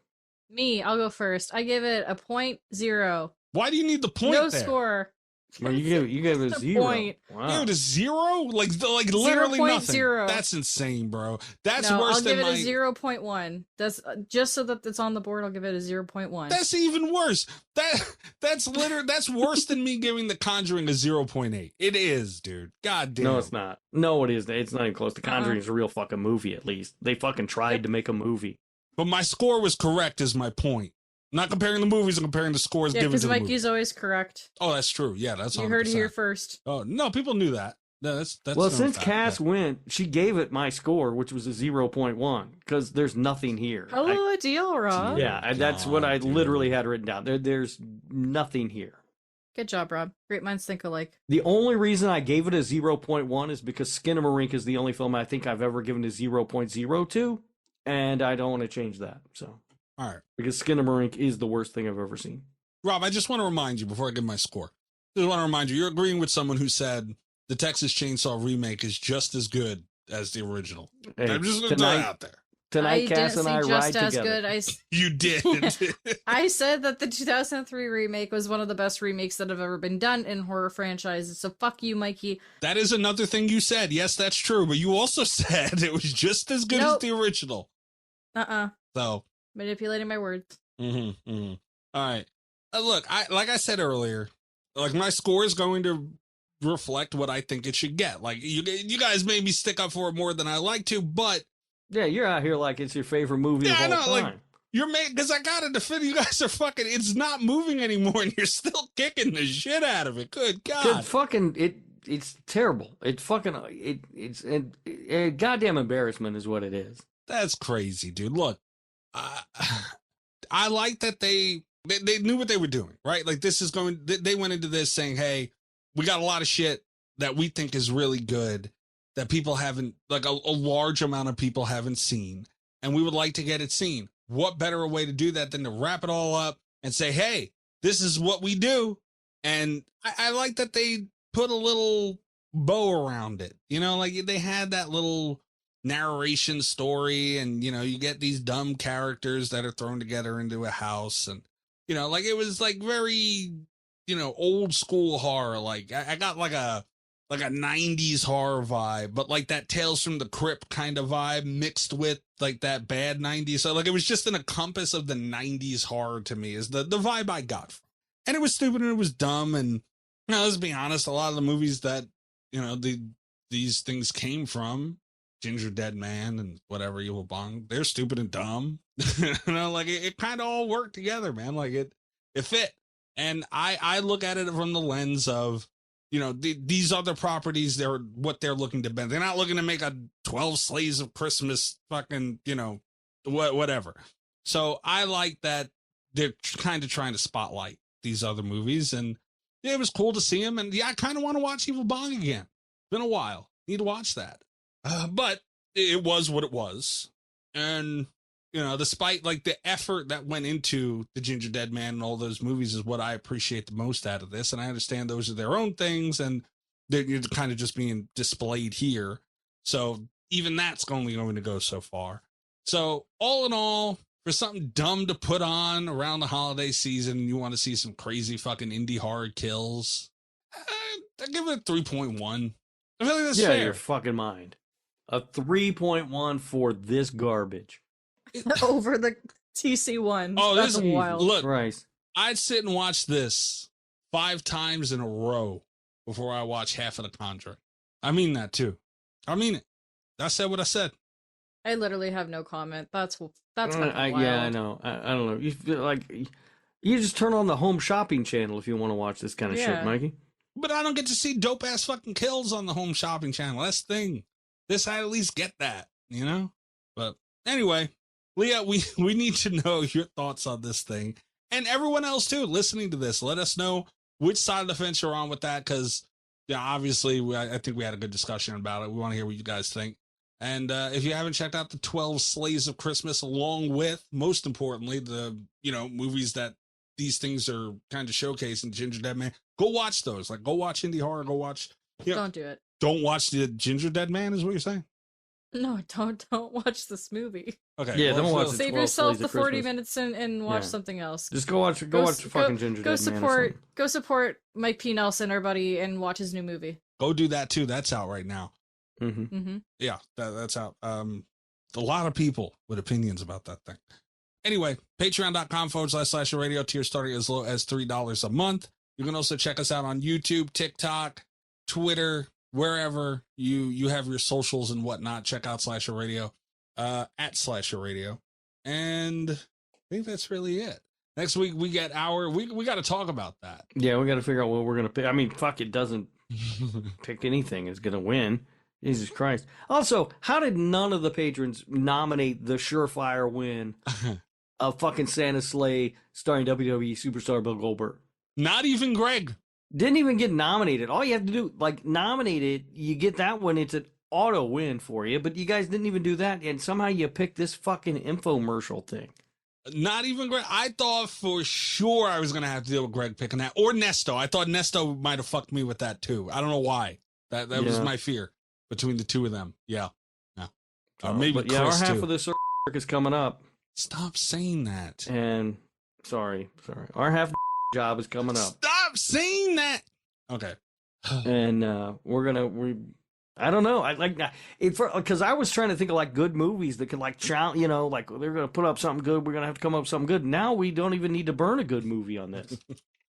Me, I'll go first. I give it a 0.0. Why do you need the point no there? Score. Well, you gave it a 0. Point. Wow. You gave it a 0? Like literally 0. nothing. 0. That's insane, bro. That's worse than I'll give it a 0.1. That's just so that it's on the board. I'll give it a 0.1. That's even worse. That's worse than me giving The Conjuring a 0.8. It is, dude. God damn. No, it's not. No, it isn't. It's not even close. The Conjuring is a real fucking movie. At least they fucking tried to make a movie. But my score was correct. Is my point. I'm not comparing the movies, I'm comparing the scores given to the movie. Yeah, because Mikey's always correct. Oh, that's true. Yeah, that's 100%. You heard it here first. Oh, no, people knew that. No, that's well, since Cass went, she gave it my score, which was a 0.1, because there's nothing here. Hello, a deal, Rob. Yeah, that's what I literally had written down. There's nothing here. Good job, Rob. Great minds think alike. The only reason I gave it a 0.1 is because Skinamarink is the only film I think I've ever given a 0.02, and I don't want to change that, so... All right. Because Skinamarink is the worst thing I've ever seen. Rob, I just want to remind you before I give my score. Just want to remind you, you're agreeing with someone who said the Texas Chainsaw remake is just as good as the original. Hey, I'm just going to throw it out there. Tonight, Cass and I ride together. Good. You did. I said that the 2003 remake was one of the best remakes that have ever been done in horror franchises. So fuck you, Mikey. That is another thing you said. Yes, that's true. But you also said it was just as good as the original. So manipulating my words. All right. Look, like I said earlier, like my score is going to reflect what I think it should get. Like you guys made me stick up for it more than I like to, but yeah, you're out here like it's your favorite movie of all time. Like, you're made because I gotta defend you guys are fucking. It's not moving anymore, and you're still kicking the shit out of it. Good God, it's terrible. It's fucking it's a goddamn embarrassment is what it is. That's crazy, dude. Look, I like that they knew what they were doing, right? Like this is going. They went into this saying, "Hey, we got a lot of shit that we think is really good." That people haven't, like a large amount of people haven't seen, and we would like to get it seen. What better way to do that than to wrap it all up and say, hey, this is what we do. And I like that they put a little bow around it. You know, like they had that little narration story and, you know, you get these dumb characters that are thrown together into a house. And, you know, like it was like very, you know, old school horror. Like I got like a 90s horror vibe, but like that Tales from the Crypt kind of vibe mixed with like that bad 90s. So like it was just in a compass of the 90s horror to me is the vibe I got. And it was stupid and it was dumb. And you know, let's be honest, a lot of the movies that, you know, these things came from, Ginger Dead Man and whatever, Evil Bong, they're stupid and dumb. You know, like it kind of all worked together, man. Like it fit. And I look at it from the lens of, you know, these other properties, they're what they're looking to bend. They're not looking to make a 12 Slaves of Christmas fucking, you know, whatever. So I like that they're kind of trying to spotlight these other movies. And yeah, it was cool to see them. And yeah, I kind of want to watch Evil Bong again. Been a while. Need to watch that. But it was what it was. And, you know, despite like the effort that went into the Ginger Dead Man and all those movies is what I appreciate the most out of this. And I understand those are their own things and they're kind of just being displayed here. So even that's only going to go so far. So all in all, for something dumb to put on around the holiday season, you want to see some crazy fucking indie horror kills, I give it a 3.1. I feel like that's fair. Your fucking mind. A 3.1 for this garbage. Over the TC1. Oh, that's this wild. Look, Christ. I'd sit and watch this 5 times in a row before I watch half of The Conjuring. I mean that too. I mean it. I said what I said. I literally have no comment. That's fucking wild. Yeah, I know. I don't know. You feel like you just turn on the home shopping channel if you want to watch this kind of shit, Mikey. But I don't get to see dope ass fucking kills on the home shopping channel. That's the thing. This I at least get that, you know? But anyway, Leah, we need to know your thoughts on this thing. And everyone else too, listening to this. Let us know which side of the fence you're on with that, because obviously I think we had a good discussion about it. We want to hear what you guys think. And if you haven't checked out the 12 Slaves of Christmas, along with, most importantly, the, you know, movies that these things are kind of showcasing, Ginger Dead Man, go watch those. Like, go watch indie horror. Go watch. You know, don't do it. Don't watch the Ginger Dead Man, is what you're saying? No, don't watch this movie. Okay. Yeah, don't watch. Save yourself the 40 minutes and watch something else. Just go watch fucking Ginger Dead Man. Go support Mike P. Nelson, our buddy, and watch his new movie. Go do that too. That's out right now. Mm-hmm. Yeah, that's out. A lot of people with opinions about that thing. Anyway, patreon.com/radio, tier starting as low as $3 a month. You can also check us out on YouTube, TikTok, Twitter, wherever you have your socials and whatnot. Check out Slasher Radio, at Slasher Radio. And I think that's really it. Next week we get we got to talk about that. Yeah, we got to figure out what we're gonna pick. I mean, fuck, it doesn't pick anything is gonna win. Jesus Christ. Also, how did none of the patrons nominate the surefire win of fucking Santa's Sleigh starring WWE superstar Bill Goldberg? Not even Greg. Didn't even get nominated. All you have to do, like, nominate it. You get that one. It's an auto win for you. But you guys didn't even do that. And somehow you picked this fucking infomercial thing. Not even Greg. I thought for sure I was going to have to deal with Greg picking that. Or Nesto. I thought Nesto might have fucked me with that too. I don't know why. That was my fear between the two of them. Yeah. Maybe Chris our half too. of this is coming up. Stop saying that. And sorry. Our half of the job is coming up. Stop saying that. Okay. And I don't know. I like it because I was trying to think of like good movies that could like challenge, like they're going to put up something good. We're going to have to come up with something good. Now we don't even need to burn a good movie on this.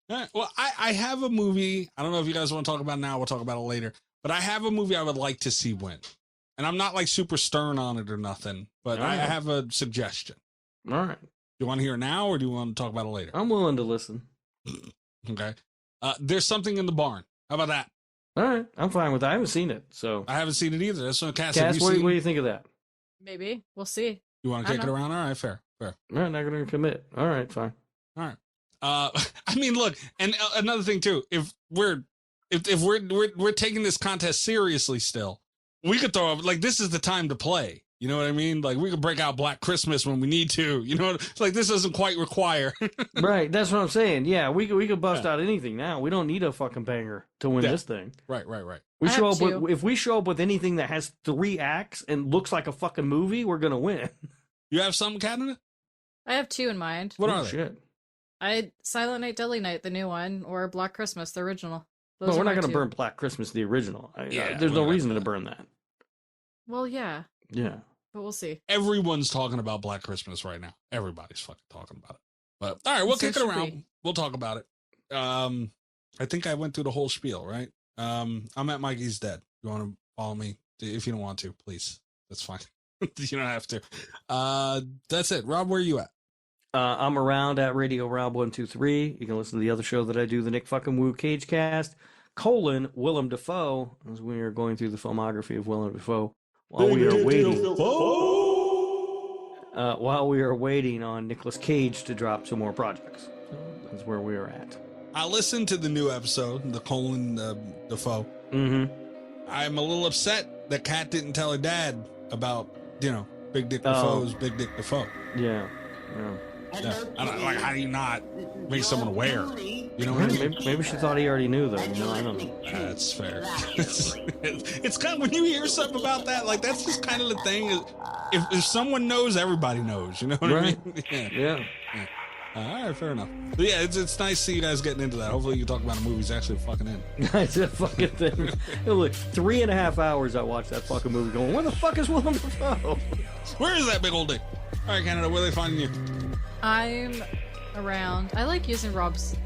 All right. Well, I have a movie. I don't know if you guys want to talk about it now. We'll talk about it later. But I have a movie I would like to see win. And I'm not like super stern on it or nothing, but I have a suggestion. All right. Do you want to hear it now or do you want to talk about it later? I'm willing to listen. Okay. There's Something in the Barn. How about that? All right. I'm fine with that. I haven't seen it, so. I haven't seen it either. That's what Cass, what do you think of that? Maybe. We'll see. You want to kick it around? All right, fair. All right, not going to commit. All right, fine. All right. I mean, look, and another thing too, if we're taking this contest seriously still, we could throw up, like, this is the time to play. You know what I mean? Like, we could break out Black Christmas when we need to. You know, it's like this doesn't quite require. Right, that's what I'm saying. Yeah, we could bust out anything now. We don't need a fucking banger to win this thing. Right. If we show up with anything that has 3 acts and looks like a fucking movie, we're gonna win. You have something, Canada? I have 2 in mind. What are they? Shit. Silent Night, Deadly Night, the new one, or Black Christmas, the original. But we're not going to burn Black Christmas, the original. There's no reason to burn that. Well, yeah. Yeah. But we'll see. Everyone's talking about Black Christmas right now. Everybody's fucking talking about it. But all right, we'll kick it around. We'll talk about it. I think I went through the whole spiel, right? I'm at Mikey's Dead. You want to follow me? If you don't want to, please. That's fine. You don't have to. That's it. Rob, where are you at? I'm around at Radio Rob 123. You can listen to the other show that I do, the Nick fucking Woo Cage Cast, Willem Dafoe, as we are going through the filmography of Willem Dafoe while we are waiting on Nicolas Cage to drop some more projects. So that's where we are at. I listened to the new episode, the Dafoe. Mm-hmm. I'm a little upset that Kat didn't tell her dad about, Big Dick Dafoe's Big Dick Dafoe. Yeah. I don't like. How do you not make someone aware? You know what I mean? Maybe she thought he already knew, though. I don't know. That's fair. It's kind of when you hear something about that, like that's just kind of the thing. If someone knows, everybody knows. You know what I mean? Yeah. All right, fair enough. But yeah, it's nice to see you guys getting into that. Hopefully, you can talk about a movie that's actually fucking in. It's a fucking thing. Look, 3.5 hours I watched that fucking movie going, where the fuck is Willem Dafoe? Where is that big old dick? All right, Canada, where are they finding you? I'm around. I like using Rob's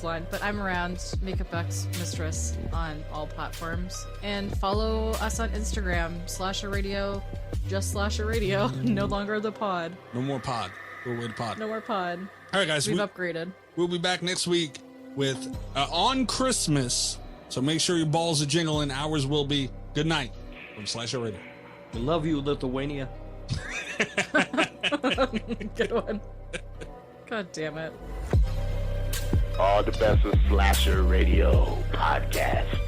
line, but I'm around Makeup X Mistress on all platforms. And follow us on Instagram, Slasher Radio, just Slasher Radio, no longer the pod. No more pod. Go away to pod. No more pod. All right, guys. We've upgraded. We'll be back next week with On Christmas. So make sure your balls are jingling. Ours will be. Good night from Slasher Radio. We love you, Lithuania. Good one. God damn it. All the best of Slasher Radio podcast.